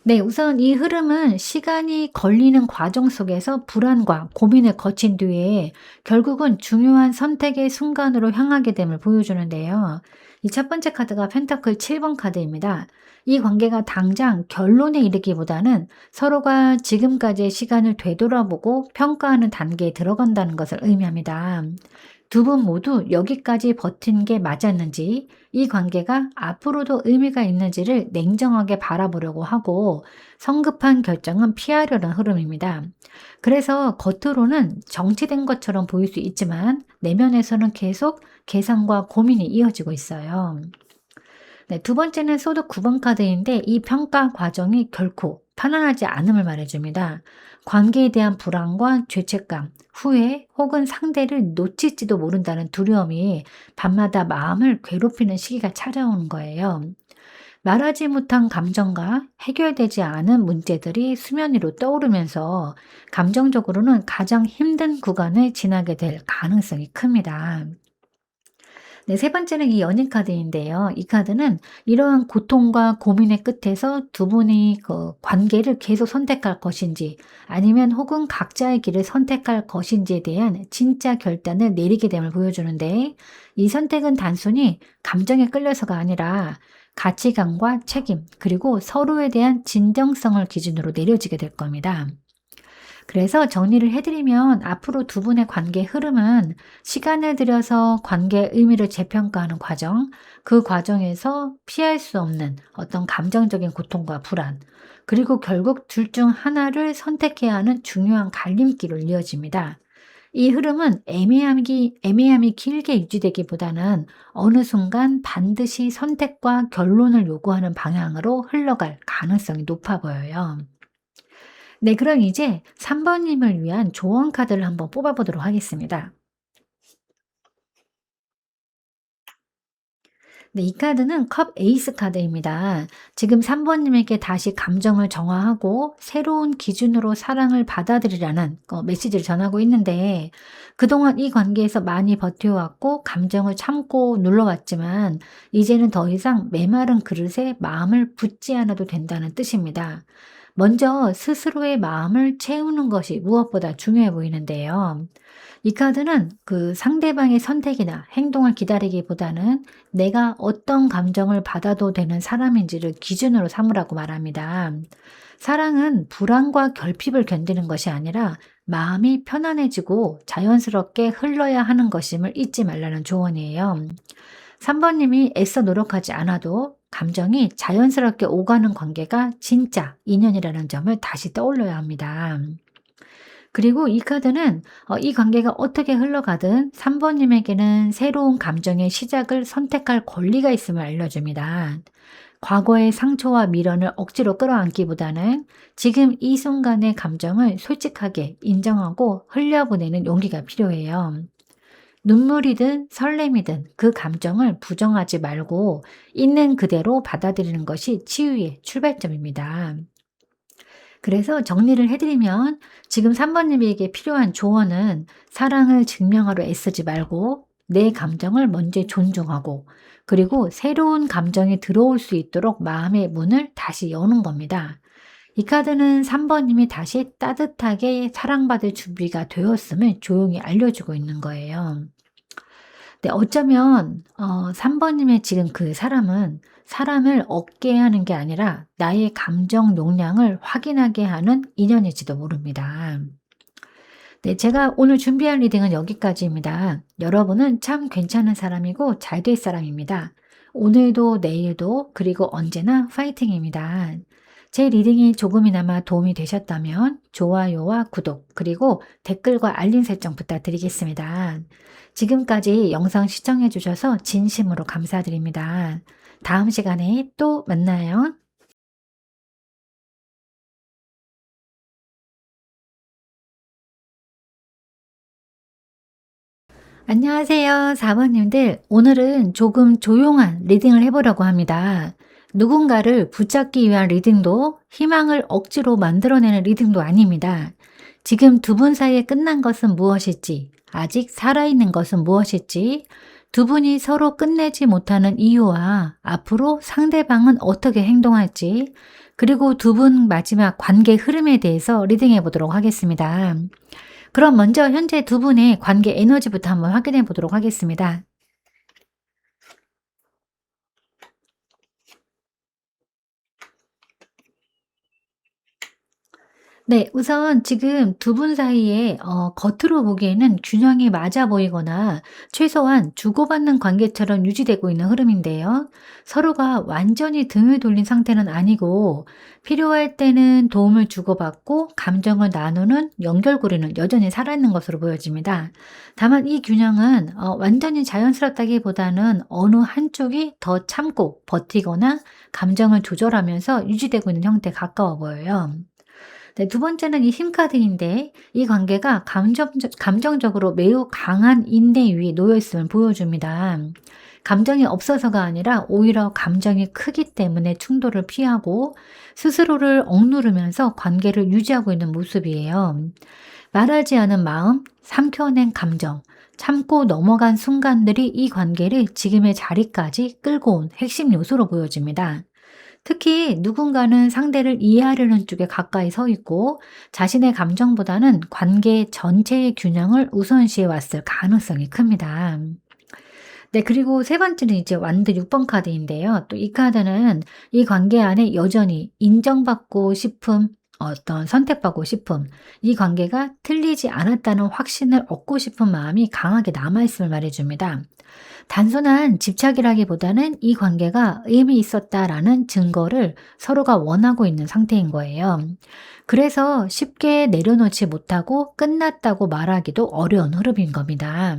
Speaker 1: 네, 우선 이 흐름은 시간이 걸리는 과정 속에서 불안과 고민을 거친 뒤에 결국은 중요한 선택의 순간으로 향하게 됨을 보여주는데요. 이 첫 번째 카드가 펜타클 7번 카드입니다. 이 관계가 당장 결론에 이르기보다는 서로가 지금까지의 시간을 되돌아보고 평가하는 단계에 들어간다는 것을 의미합니다. 두 분 모두 여기까지 버틴 게 맞았는지, 이 관계가 앞으로도 의미가 있는지를 냉정하게 바라보려고 하고, 성급한 결정은 피하려는 흐름입니다. 그래서 겉으로는 정치된 것처럼 보일 수 있지만 내면에서는 계속 계산과 고민이 이어지고 있어요. 네, 두 번째는 소드 9번 카드인데, 이 평가 과정이 결코 편안하지 않음을 말해줍니다. 관계에 대한 불안과 죄책감, 후회 혹은 상대를 놓칠지도 모른다는 두려움이 밤마다 마음을 괴롭히는 시기가 찾아오는 거예요. 말하지 못한 감정과 해결되지 않은 문제들이 수면 위로 떠오르면서 감정적으로는 가장 힘든 구간을 지나게 될 가능성이 큽니다. 네, 세 번째는 이 연인 카드인데요. 이 카드는 이러한 고통과 고민의 끝에서 두 분이 그 관계를 계속 선택할 것인지 아니면 혹은 각자의 길을 선택할 것인지에 대한 진짜 결단을 내리게 됨을 보여주는데 이 선택은 단순히 감정에 끌려서가 아니라 가치관과 책임 그리고 서로에 대한 진정성을 기준으로 내려지게 될 겁니다. 그래서 정리를 해드리면 앞으로 두 분의 관계 흐름은 시간을 들여서 관계의 의미를 재평가하는 과정, 그 과정에서 피할 수 없는 어떤 감정적인 고통과 불안, 그리고 결국 둘 중 하나를 선택해야 하는 중요한 갈림길로 이어집니다. 이 흐름은 애매함이 길게 유지되기보다는 어느 순간 반드시 선택과 결론을 요구하는 방향으로 흘러갈 가능성이 높아 보여요. 네, 그럼 이제 3 번님을 위한 조언 카드를 한번 뽑아 보도록 하겠습니다. 네, 이 카드는 컵 에이스 카드입니다. 지금 3 번님에게 다시 감정을 정화하고 새로운 기준으로 사랑을 받아들이라는 메시지를 전하고 있는데 그동안 이 관계에서 많이 버텨왔고 감정을 참고 눌러왔지만 이제는 더 이상 메마른 그릇에 마음을 붓지 않아도 된다는 뜻입니다. 먼저 스스로의 마음을 채우는 것이 무엇보다 중요해 보이는데요. 이 카드는 그 상대방의 선택이나 행동을 기다리기보다는 내가 어떤 감정을 받아도 되는 사람인지를 기준으로 삼으라고 말합니다. 사랑은 불안과 결핍을 견디는 것이 아니라 마음이 편안해지고 자연스럽게 흘러야 하는 것임을 잊지 말라는 조언이에요. 3번님이 애써 노력하지 않아도 감정이 자연스럽게 오가는 관계가 진짜 인연이라는 점을 다시 떠올려야 합니다. 그리고 이 카드는 이 관계가 어떻게 흘러가든 3 번님에게는 새로운 감정의 시작을 선택할 권리가 있음을 알려줍니다. 과거의 상처와 미련을 억지로 끌어안기보다는 지금 이 순간의 감정을 솔직하게 인정하고 흘려보내는 용기가 필요해요. 눈물이든 설렘이든 그 감정을 부정하지 말고 있는 그대로 받아들이는 것이 치유의 출발점입니다. 그래서 정리를 해드리면 지금 3 번님에게 필요한 조언은 사랑을 증명하려 애쓰지 말고 내 감정을 먼저 존중하고 그리고 새로운 감정이 들어올 수 있도록 마음의 문을 다시 여는 겁니다. 이 카드는 3 번님이 다시 따뜻하게 사랑받을 준비가 되었음을 조용히 알려주고 있는 거예요. 네, 어쩌면 3 번님의 지금 그 사람은 사람을 얻게 하는 게 아니라 나의 감정 용량을 확인하게 하는 인연일지도 모릅니다. 네, 제가 오늘 준비한 리딩은 여기까지입니다. 여러분은 참 괜찮은 사람이고 잘 될 사람입니다. 오늘도 내일도 그리고 언제나 파이팅입니다. 제 리딩이 조금이나마 도움이 되셨다면 좋아요와 구독 그리고 댓글과 알림 설정 부탁드리겠습니다. 지금까지 영상 시청해 주셔서 진심으로 감사드립니다. 다음 시간에 또 만나요. 안녕하세요, 4번님들. 오늘은 조금 조용한 리딩을 해보려고 합니다. 누군가를 붙잡기 위한 리딩도 희망을 억지로 만들어내는 리딩도 아닙니다. 지금 두 분 사이에 끝난 것은 무엇일지, 아직 살아있는 것은 무엇일지, 두 분이 서로 끝내지 못하는 이유와 앞으로 상대방은 어떻게 행동할지, 그리고 두 분 마지막 관계 흐름에 대해서 리딩해 보도록 하겠습니다. 그럼 먼저 현재 두 분의 관계 에너지부터 한번 확인해 보도록 하겠습니다. 네, 우선 지금 두 분 사이에 겉으로 보기에는 균형이 맞아 보이거나 최소한 주고받는 관계처럼 유지되고 있는 흐름인데요. 서로가 완전히 등을 돌린 상태는 아니고 필요할 때는 도움을 주고받고 감정을 나누는 연결고리는 여전히 살아있는 것으로 보여집니다. 다만 이 균형은 완전히 자연스럽다기보다는 어느 한쪽이 더 참고 버티거나 감정을 조절하면서 유지되고 있는 형태에 가까워 보여요. 네, 두 번째는 이 힘 카드인데 이 관계가 감정적으로 매우 강한 인대 위에 놓여 있음을 보여줍니다. 감정이 없어서가 아니라 오히려 감정이 크기 때문에 충돌을 피하고 스스로를 억누르면서 관계를 유지하고 있는 모습이에요. 말하지 않은 마음, 삼켜낸 감정, 참고 넘어간 순간들이 이 관계를 지금의 자리까지 끌고 온 핵심 요소로 보여집니다. 특히 누군가는 상대를 이해하려는 쪽에 가까이 서 있고 자신의 감정보다는 관계 전체의 균형을 우선시해 왔을 가능성이 큽니다. 네, 그리고 세 번째는 이제 완드 6번 카드인데요. 또 이 카드는 이 관계 안에 여전히 인정받고 싶음, 어떤 선택받고 싶음, 이 관계가 틀리지 않았다는 확신을 얻고 싶은 마음이 강하게 남아있음을 말해줍니다. 단순한 집착이라기보다는 이 관계가 의미 있었다라는 증거를 서로가 원하고 있는 상태인 거예요. 그래서 쉽게 내려놓지 못하고 끝났다고 말하기도 어려운 흐름인 겁니다.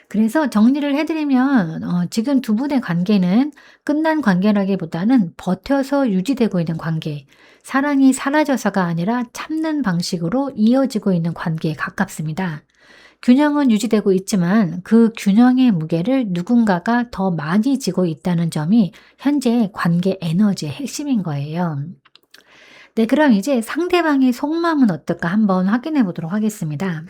Speaker 1: 그래서 정리를 해드리면 지금 두 분의 관계는 끝난 관계라기보다는 버텨서 유지되고 있는 관계, 사랑이 사라져서가 아니라 참는 방식으로 이어지고 있는 관계에 가깝습니다. 균형은 유지되고 있지만 그 균형의 무게를 누군가가 더 많이 지고 있다는 점이 현재 관계 에너지의 핵심인 거예요. 네, 그럼 이제 상대방의 속마음은 어떨까 한번 확인해 보도록 하겠습니다.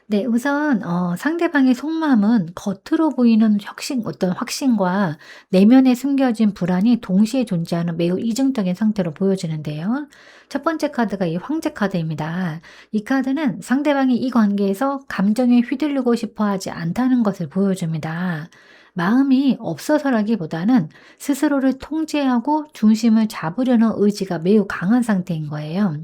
Speaker 1: 네, 우선 상대방의 속마음은 겉으로 보이는 어떤 확신과 내면에 숨겨진 불안이 동시에 존재하는 매우 이중적인 상태로 보여지는데요. 첫 번째 카드가 이 황제 카드입니다. 이 카드는 상대방이 이 관계에서 감정에 휘둘리고 싶어 하지 않다는 것을 보여줍니다. 마음이 없어서라기보다는 스스로를 통제하고 중심을 잡으려는 의지가 매우 강한 상태인 거예요.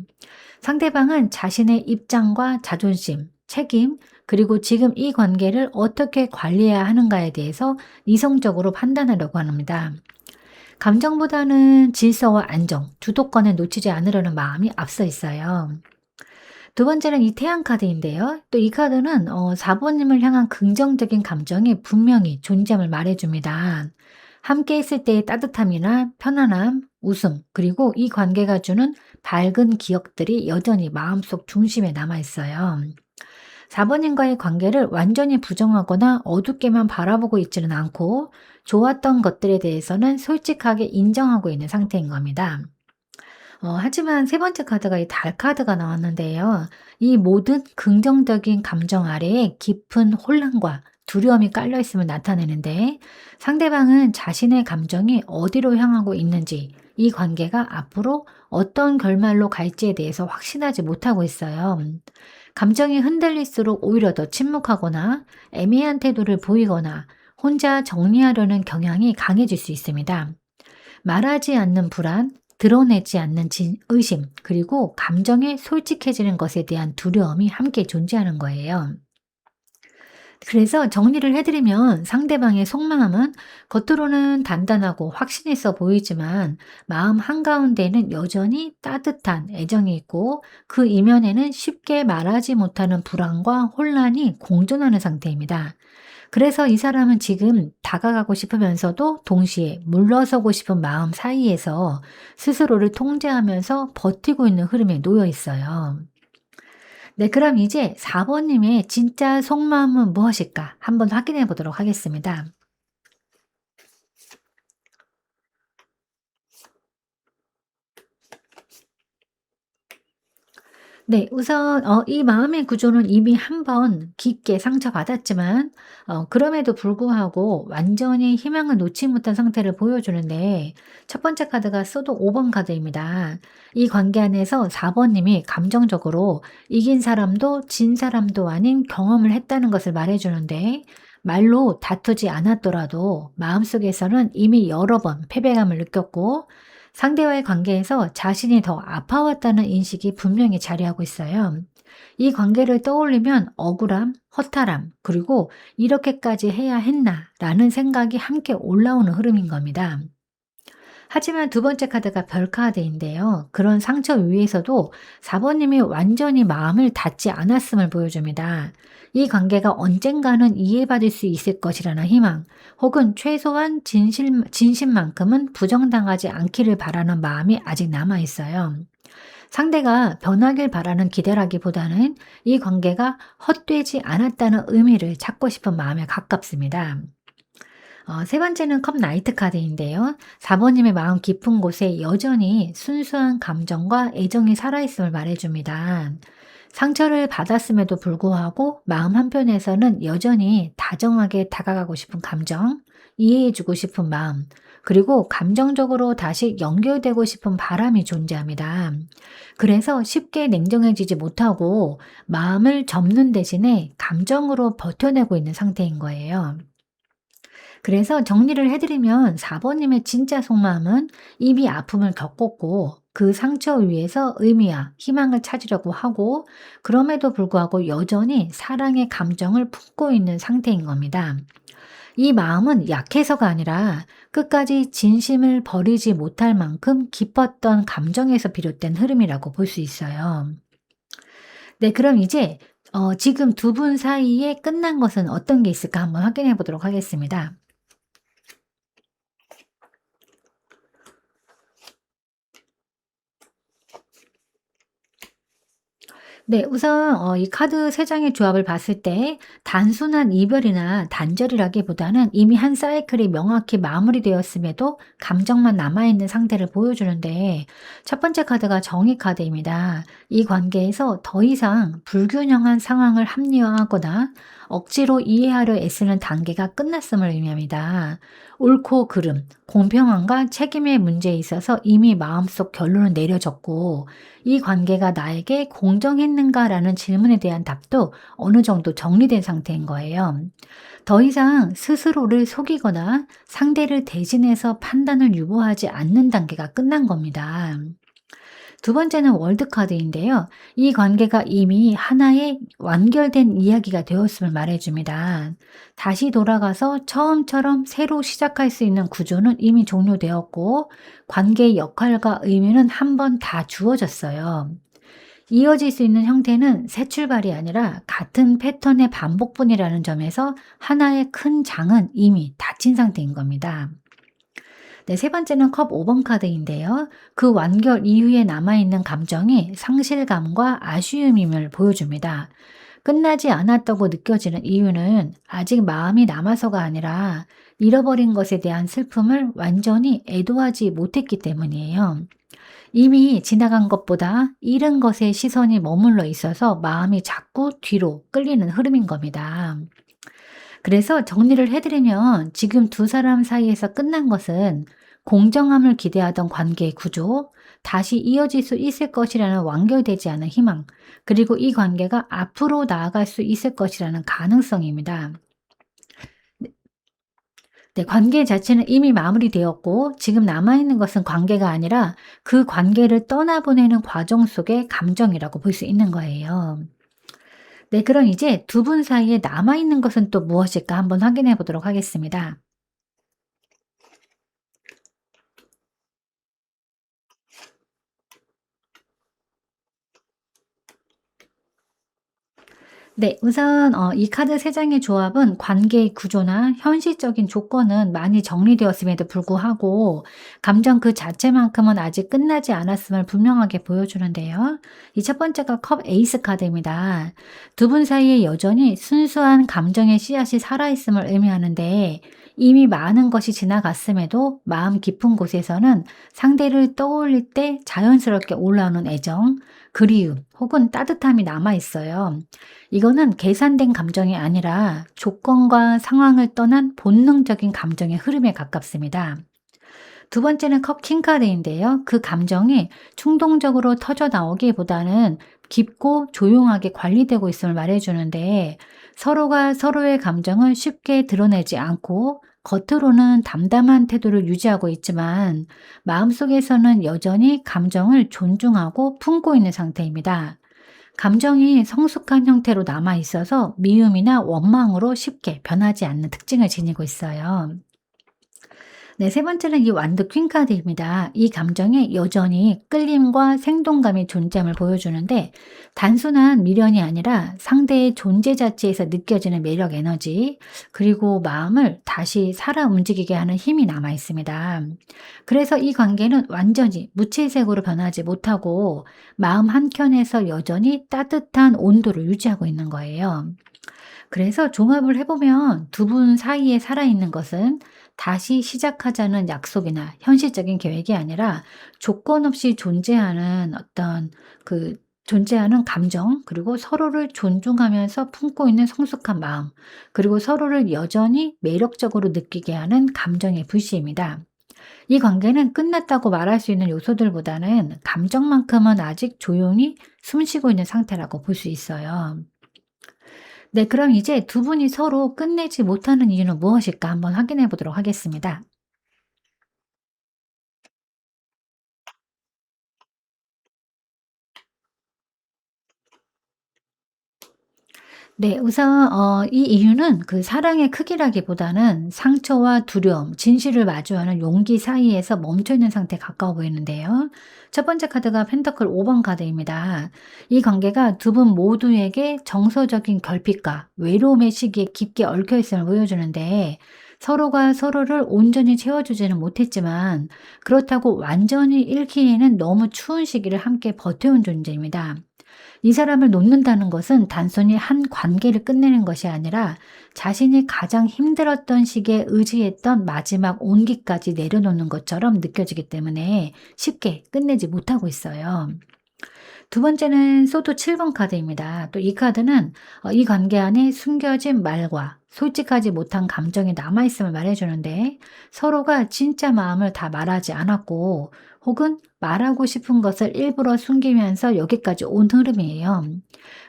Speaker 1: 상대방은 자신의 입장과 자존심, 책임, 그리고 지금 이 관계를 어떻게 관리해야 하는가에 대해서 이성적으로 판단하려고 합니다. 감정보다는 질서와 안정, 주도권을 놓치지 않으려는 마음이 앞서 있어요. 두 번째는 이 태양 카드인데요. 또 이 카드는 4번님을 향한 긍정적인 감정이 분명히 존재함을 말해줍니다. 함께 있을 때의 따뜻함이나 편안함, 웃음, 그리고 이 관계가 주는 밝은 기억들이 여전히 마음속 중심에 남아있어요. 4번님과의 관계를 완전히 부정하거나 어둡게만 바라보고 있지는 않고 좋았던 것들에 대해서는 솔직하게 인정하고 있는 상태인 겁니다. 하지만 세 번째 카드가 이 달 카드가 나왔는데요. 이 모든 긍정적인 감정 아래에 깊은 혼란과 두려움이 깔려 있음을 나타내는데 상대방은 자신의 감정이 어디로 향하고 있는지 이 관계가 앞으로 어떤 결말로 갈지에 대해서 확신하지 못하고 있어요. 감정이 흔들릴수록 오히려 더 침묵하거나 애매한 태도를 보이거나 혼자 정리하려는 경향이 강해질 수 있습니다. 말하지 않는 불안, 드러내지 않는 의심, 그리고 감정에 솔직해지는 것에 대한 두려움이 함께 존재하는 거예요. 그래서 정리를 해드리면 상대방의 속마음은 겉으로는 단단하고 확신 있어 보이지만 마음 한가운데는 여전히 따뜻한 애정이 있고 그 이면에는 쉽게 말하지 못하는 불안과 혼란이 공존하는 상태입니다. 그래서 이 사람은 지금 다가가고 싶으면서도 동시에 물러서고 싶은 마음 사이에서 스스로를 통제하면서 버티고 있는 흐름에 놓여 있어요. 네, 그럼 이제 4번님의 진짜 속마음은 무엇일까? 한번 확인해 보도록 하겠습니다. 네, 우선 이 마음의 구조는 이미 한 번 깊게 상처받았지만 그럼에도 불구하고 완전히 희망을 놓지 못한 상태를 보여주는데 첫 번째 카드가 소도 5번 카드입니다. 이 관계 안에서 4번님이 감정적으로 이긴 사람도 진 사람도 아닌 경험을 했다는 것을 말해주는데 말로 다투지 않았더라도 마음속에서는 이미 여러 번 패배감을 느꼈고 상대와의 관계에서 자신이 더 아파왔다는 인식이 분명히 자리하고 있어요. 이 관계를 떠올리면 억울함, 허탈함, 그리고 이렇게까지 해야 했나 라는 생각이 함께 올라오는 흐름인 겁니다. 하지만 두 번째 카드가 별 카드인데요. 그런 상처 위에서도 4번님이 완전히 마음을 닫지 않았음을 보여줍니다. 이 관계가 언젠가는 이해받을 수 있을 것이라는 희망, 혹은 최소한 진심만큼은 부정당하지 않기를 바라는 마음이 아직 남아있어요. 상대가 변하길 바라는 기대라기보다는 이 관계가 헛되지 않았다는 의미를 찾고 싶은 마음에 가깝습니다. 세 번째는 컵 나이트 카드인데요. 4번님의 마음 깊은 곳에 여전히 순수한 감정과 애정이 살아있음을 말해줍니다. 상처를 받았음에도 불구하고 마음 한편에서는 여전히 다정하게 다가가고 싶은 감정, 이해해주고 싶은 마음, 그리고 감정적으로 다시 연결되고 싶은 바람이 존재합니다. 그래서 쉽게 냉정해지지 못하고 마음을 접는 대신에 감정으로 버텨내고 있는 상태인 거예요. 그래서 정리를 해드리면 4번님의 진짜 속마음은 이미 아픔을 겪었고 그 상처 위에서 의미와 희망을 찾으려고 하고 그럼에도 불구하고 여전히 사랑의 감정을 품고 있는 상태인 겁니다. 이 마음은 약해서가 아니라 끝까지 진심을 버리지 못할 만큼 깊었던 감정에서 비롯된 흐름이라고 볼 수 있어요. 네, 그럼 이제 지금 두 분 사이에 끝난 것은 어떤 게 있을까 한번 확인해 보도록 하겠습니다. 네. 우선 이 카드 세 장의 조합을 봤을 때 단순한 이별이나 단절이라기보다는 이미 한 사이클이 명확히 마무리되었음에도 감정만 남아있는 상태를 보여주는데 첫 번째 카드가 정의 카드입니다. 이 관계에서 더 이상 불균형한 상황을 합리화하거나 억지로 이해하려 애쓰는 단계가 끝났음을 의미합니다. 옳고 그름, 공평함과 책임의 문제에 있어서 이미 마음속 결론은 내려졌고 이 관계가 나에게 공정했는가라는 질문에 대한 답도 어느 정도 정리된 상태인 거예요. 더 이상 스스로를 속이거나 상대를 대신해서 판단을 유보하지 않는 단계가 끝난 겁니다. 두 번째는 월드카드인데요. 이 관계가 이미 하나의 완결된 이야기가 되었음을 말해줍니다. 다시 돌아가서 처음처럼 새로 시작할 수 있는 구조는 이미 종료되었고 관계의 역할과 의미는 한 번 다 주어졌어요. 이어질 수 있는 형태는 새 출발이 아니라 같은 패턴의 반복뿐이라는 점에서 하나의 큰 장은 이미 닫힌 상태인 겁니다. 네, 세 번째는 컵 5번 카드인데요. 그 완결 이후에 남아있는 감정이 상실감과 아쉬움임을 보여줍니다. 끝나지 않았다고 느껴지는 이유는 아직 마음이 남아서가 아니라 잃어버린 것에 대한 슬픔을 완전히 애도하지 못했기 때문이에요. 이미 지나간 것보다 잃은 것에 시선이 머물러 있어서 마음이 자꾸 뒤로 끌리는 흐름인 겁니다. 그래서 정리를 해드리면 지금 두 사람 사이에서 끝난 것은 공정함을 기대하던 관계의 구조, 다시 이어질 수 있을 것이라는 완결되지 않은 희망, 그리고 이 관계가 앞으로 나아갈 수 있을 것이라는 가능성입니다. 네, 관계 자체는 이미 마무리되었고 지금 남아있는 것은 관계가 아니라 그 관계를 떠나보내는 과정 속의 감정이라고 볼 수 있는 거예요. 네, 그럼 이제 두 분 사이에 남아있는 것은 또 무엇일까 한번 확인해 보도록 하겠습니다. 네, 우선 이 카드 세 장의 조합은 관계의 구조나 현실적인 조건은 많이 정리되었음에도 불구하고 감정 그 자체만큼은 아직 끝나지 않았음을 분명하게 보여주는데요. 이 첫 번째가 컵 에이스 카드입니다. 두 분 사이에 여전히 순수한 감정의 씨앗이 살아있음을 의미하는데 이미 많은 것이 지나갔음에도 마음 깊은 곳에서는 상대를 떠올릴 때 자연스럽게 올라오는 애정, 그리움 혹은 따뜻함이 남아 있어요. 이거는 계산된 감정이 아니라 조건과 상황을 떠난 본능적인 감정의 흐름에 가깝습니다. 두 번째는 컵 킹카드인데요. 그 감정이 충동적으로 터져 나오기보다는 깊고 조용하게 관리되고 있음을 말해주는데 서로가 서로의 감정을 쉽게 드러내지 않고 겉으로는 담담한 태도를 유지하고 있지만 마음속에서는 여전히 감정을 존중하고 품고 있는 상태입니다. 감정이 성숙한 형태로 남아 있어서 미움이나 원망으로 쉽게 변하지 않는 특징을 지니고 있어요. 네, 세 번째는 이 완드 퀸 카드입니다. 이 감정에 여전히 끌림과 생동감이 존재함을 보여주는데 단순한 미련이 아니라 상대의 존재 자체에서 느껴지는 매력 에너지 그리고 마음을 다시 살아 움직이게 하는 힘이 남아 있습니다. 그래서 이 관계는 완전히 무채색으로 변하지 못하고 마음 한켠에서 여전히 따뜻한 온도를 유지하고 있는 거예요. 그래서 종합을 해보면 두 분 사이에 살아있는 것은 다시 시작하자는 약속이나 현실적인 계획이 아니라 조건 없이 존재하는 존재하는 감정, 그리고 서로를 존중하면서 품고 있는 성숙한 마음, 그리고 서로를 여전히 매력적으로 느끼게 하는 감정의 불씨입니다. 이 관계는 끝났다고 말할 수 있는 요소들보다는 감정만큼은 아직 조용히 숨쉬고 있는 상태라고 볼 수 있어요. 네, 그럼 이제 두 분이 서로 끝내지 못하는 이유는 무엇일까 한번 확인해 보도록 하겠습니다. 네, 우선 이 이유는 그 사랑의 크기라기보다는 상처와 두려움, 진실을 마주하는 용기 사이에서 멈춰 있는 상태에 가까워 보이는데요. 첫 번째 카드가 펜터클 5번 카드입니다. 이 관계가 두 분 모두에게 정서적인 결핍과 외로움의 시기에 깊게 얽혀 있음을 보여주는데, 서로가 서로를 온전히 채워주지는 못했지만 그렇다고 완전히 잃기에는 너무 추운 시기를 함께 버텨온 존재입니다. 이 사람을 놓는다는 것은 단순히 한 관계를 끝내는 것이 아니라 자신이 가장 힘들었던 시기에 의지했던 마지막 온기까지 내려놓는 것처럼 느껴지기 때문에 쉽게 끝내지 못하고 있어요. 두 번째는 소도 7번 카드입니다. 또 이 카드는 이 관계 안에 숨겨진 말과 솔직하지 못한 감정이 남아있음을 말해주는데, 서로가 진짜 마음을 다 말하지 않았고 혹은 말하고 싶은 것을 일부러 숨기면서 여기까지 온 흐름이에요.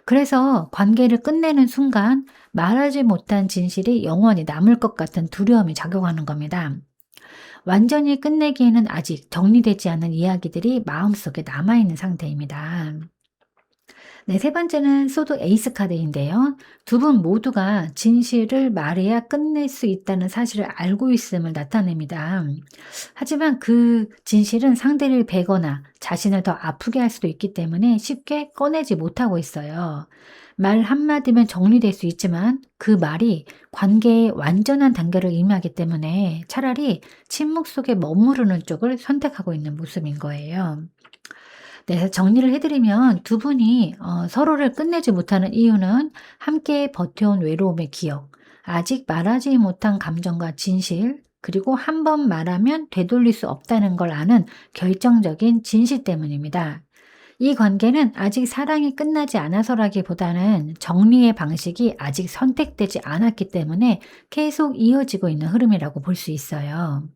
Speaker 1: 그래서 관계를 끝내는 순간 말하지 못한 진실이 영원히 남을 것 같은 두려움이 작용하는 겁니다. 완전히 끝내기에는 아직 정리되지 않은 이야기들이 마음속에 남아있는 상태입니다. 네, 세 번째는 소드 에이스 카드인데요. 두 분 모두가 진실을 말해야 끝낼 수 있다는 사실을 알고 있음을 나타냅니다. 하지만 그 진실은 상대를 베거나 자신을 더 아프게 할 수도 있기 때문에 쉽게 꺼내지 못하고 있어요. 말 한마디면 정리될 수 있지만 그 말이 관계의 완전한 단계를 의미하기 때문에 차라리 침묵 속에 머무르는 쪽을 선택하고 있는 모습인 거예요. 네, 정리를 해드리면 두 분이 서로를 끝내지 못하는 이유는 함께 버텨온 외로움의 기억, 아직 말하지 못한 감정과 진실, 그리고 한 번 말하면 되돌릴 수 없다는 걸 아는 결정적인 진실 때문입니다. 이 관계는 아직 사랑이 끝나지 않아서라기보다는 정리의 방식이 아직 선택되지 않았기 때문에 계속 이어지고 있는 흐름이라고 볼 수 있어요.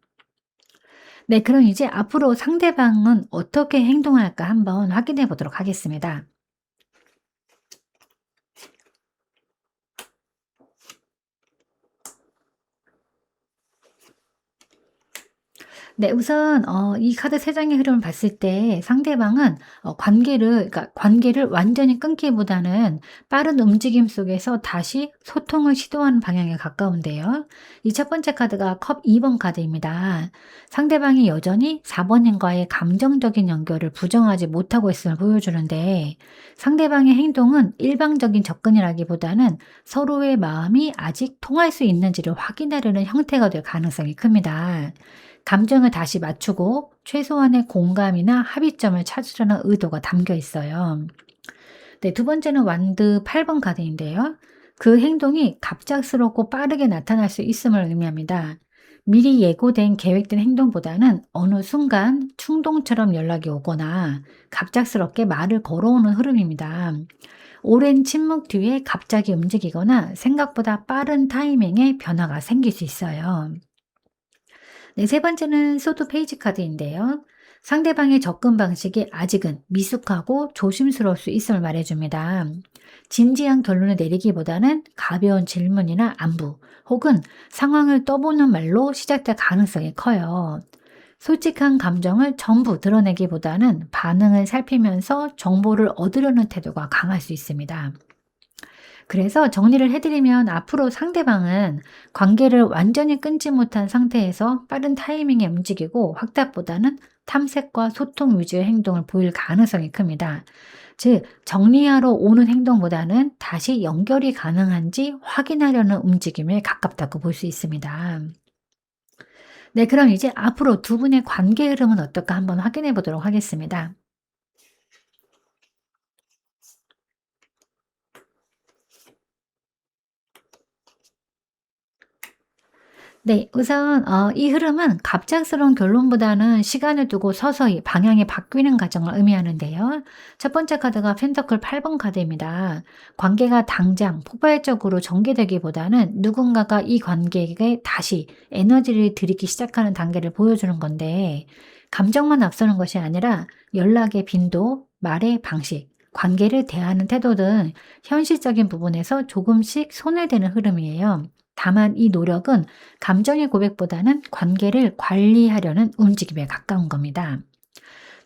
Speaker 1: 네, 그럼 이제 앞으로 상대방은 어떻게 행동할까 한번 확인해 보도록 하겠습니다. 네, 우선 이 카드 세 장의 흐름을 봤을 때 상대방은 관계를 완전히 끊기보다는 빠른 움직임 속에서 다시 소통을 시도하는 방향에 가까운데요. 이 첫 번째 카드가 컵 2번 카드입니다. 상대방이 여전히 4 번님과의 감정적인 연결을 부정하지 못하고 있음을 보여주는데, 상대방의 행동은 일방적인 접근이라기보다는 서로의 마음이 아직 통할 수 있는지를 확인하려는 형태가 될 가능성이 큽니다. 감정을 다시 맞추고 최소한의 공감이나 합의점을 찾으려는 의도가 담겨 있어요. 네, 두 번째는 완드 8번 카드인데요. 그 행동이 갑작스럽고 빠르게 나타날 수 있음을 의미합니다. 미리 예고된 계획된 행동보다는 어느 순간 충동처럼 연락이 오거나 갑작스럽게 말을 걸어오는 흐름입니다. 오랜 침묵 뒤에 갑자기 움직이거나 생각보다 빠른 타이밍에 변화가 생길 수 있어요. 네, 세 번째는 소드 페이지 카드인데요. 상대방의 접근 방식이 아직은 미숙하고 조심스러울 수 있음을 말해줍니다. 진지한 결론을 내리기보다는 가벼운 질문이나 안부 혹은 상황을 떠보는 말로 시작될 가능성이 커요. 솔직한 감정을 전부 드러내기보다는 반응을 살피면서 정보를 얻으려는 태도가 강할 수 있습니다. 그래서 정리를 해드리면 앞으로 상대방은 관계를 완전히 끊지 못한 상태에서 빠른 타이밍에 움직이고 확답보다는 탐색과 소통 위주의 행동을 보일 가능성이 큽니다. 즉, 정리하러 오는 행동보다는 다시 연결이 가능한지 확인하려는 움직임에 가깝다고 볼 수 있습니다. 네, 그럼 이제 앞으로 두 분의 관계 흐름은 어떨까 한번 확인해 보도록 하겠습니다. 네. 우선 이 흐름은 갑작스러운 결론보다는 시간을 두고 서서히 방향이 바뀌는 과정을 의미하는데요. 첫 번째 카드가 펜터클 8번 카드입니다. 관계가 당장 폭발적으로 전개되기보다는 누군가가 이 관계에 다시 에너지를 들이기 시작하는 단계를 보여주는 건데, 감정만 앞서는 것이 아니라 연락의 빈도, 말의 방식, 관계를 대하는 태도 등 현실적인 부분에서 조금씩 손을 대는 흐름이에요. 다만 이 노력은 감정의 고백보다는 관계를 관리하려는 움직임에 가까운 겁니다.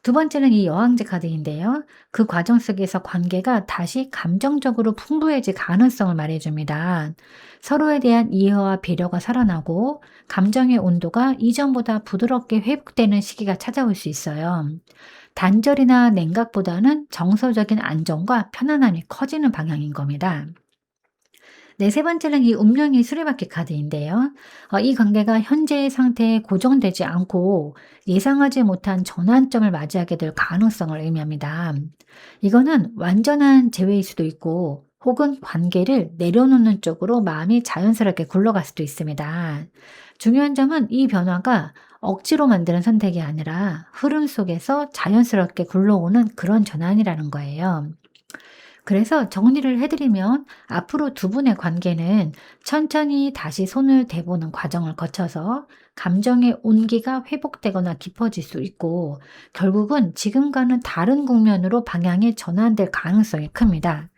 Speaker 1: 두 번째는 이 여왕제 카드인데요. 그 과정 속에서 관계가 다시 감정적으로 풍부해질 가능성을 말해줍니다. 서로에 대한 이해와 배려가 살아나고 감정의 온도가 이전보다 부드럽게 회복되는 시기가 찾아올 수 있어요. 단절이나 냉각보다는 정서적인 안정과 편안함이 커지는 방향인 겁니다. 네, 세 번째는 이 운명의 수레바퀴 카드인데요. 이 관계가 현재의 상태에 고정되지 않고 예상하지 못한 전환점을 맞이하게 될 가능성을 의미합니다. 이거는 완전한 재회일 수도 있고 혹은 관계를 내려놓는 쪽으로 마음이 자연스럽게 굴러갈 수도 있습니다. 중요한 점은 이 변화가 억지로 만드는 선택이 아니라 흐름 속에서 자연스럽게 굴러오는 그런 전환이라는 거예요. 그래서 정리를 해드리면 앞으로 두 분의 관계는 천천히 다시 손을 대보는 과정을 거쳐서 감정의 온기가 회복되거나 깊어질 수 있고, 결국은 지금과는 다른 국면으로 방향이 전환될 가능성이 큽니다.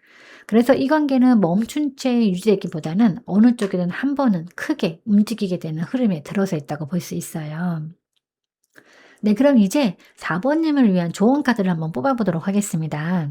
Speaker 1: 그래서 이 관계는 멈춘 채 유지되기보다는 어느 쪽이든 한 번은 크게 움직이게 되는 흐름에 들어서 있다고 볼 수 있어요. 네, 그럼 이제 4번님을 위한 조언 카드를 한번 뽑아보도록 하겠습니다.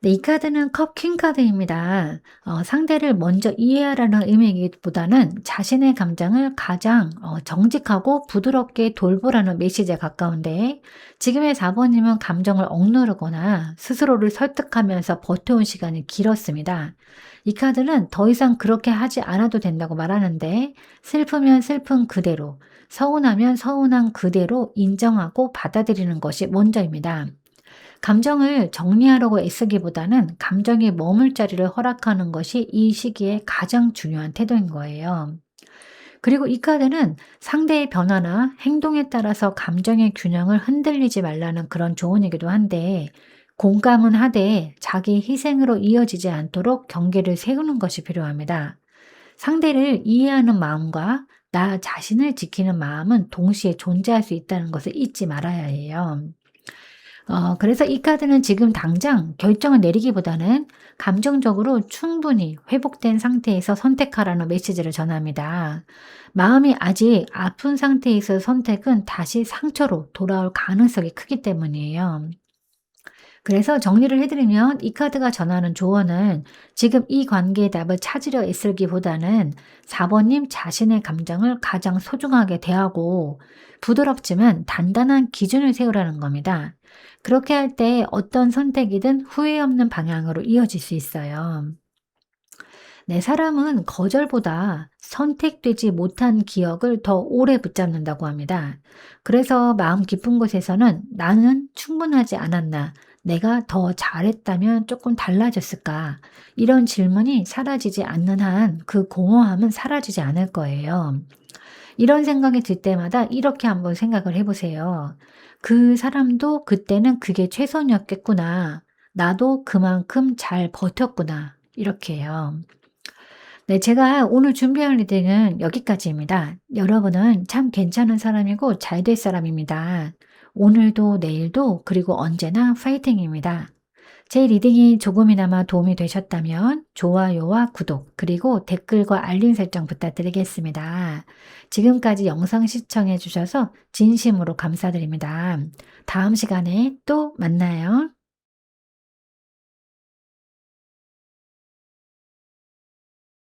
Speaker 1: 네, 이 카드는 컵 퀸 카드입니다. 상대를 먼저 이해하라는 의미이기보다는 자신의 감정을 가장 정직하고 부드럽게 돌보라는 메시지에 가까운데, 지금의 4번님은 감정을 억누르거나 스스로를 설득하면서 버텨온 시간이 길었습니다. 이 카드는 더 이상 그렇게 하지 않아도 된다고 말하는데, 슬프면 슬픈 그대로, 서운하면 서운한 그대로 인정하고 받아들이는 것이 먼저입니다. 감정을 정리하려고 애쓰기보다는 감정이 머물 자리를 허락하는 것이 이 시기에 가장 중요한 태도인 거예요. 그리고 이 카드는 상대의 변화나 행동에 따라서 감정의 균형을 흔들리지 말라는 그런 조언이기도 한데, 공감은 하되 자기 희생으로 이어지지 않도록 경계를 세우는 것이 필요합니다. 상대를 이해하는 마음과 나 자신을 지키는 마음은 동시에 존재할 수 있다는 것을 잊지 말아야 해요. 그래서 이 카드는 지금 당장 결정을 내리기보다는 감정적으로 충분히 회복된 상태에서 선택하라는 메시지를 전합니다. 마음이 아직 아픈 상태에서 선택은 다시 상처로 돌아올 가능성이 크기 때문이에요. 그래서 정리를 해드리면 이 카드가 전하는 조언은 지금 이 관계의 답을 찾으려 애쓰기보다는 4번님 자신의 감정을 가장 소중하게 대하고 부드럽지만 단단한 기준을 세우라는 겁니다. 그렇게 할 때 어떤 선택이든 후회 없는 방향으로 이어질 수 있어요. 네, 사람은 거절보다 선택되지 못한 기억을 더 오래 붙잡는다고 합니다. 그래서 마음 깊은 곳에서는 나는 충분하지 않았나, 내가 더 잘했다면 조금 달라졌을까, 이런 질문이 사라지지 않는 한 그 공허함은 사라지지 않을 거예요. 이런 생각이 들 때마다 이렇게 한번 생각을 해보세요. 그 사람도 그때는 그게 최선이었겠구나. 나도 그만큼 잘 버텼구나. 이렇게요. 네, 제가 오늘 준비한 리딩은 여기까지입니다. 여러분은 참 괜찮은 사람이고 잘 될 사람입니다. 오늘도 내일도 그리고 언제나 파이팅입니다. 제 리딩이 조금이나마 도움이 되셨다면 좋아요와 구독 그리고 댓글과 알림 설정 부탁드리겠습니다. 지금까지 영상 시청해 주셔서 진심으로 감사드립니다. 다음 시간에 또 만나요.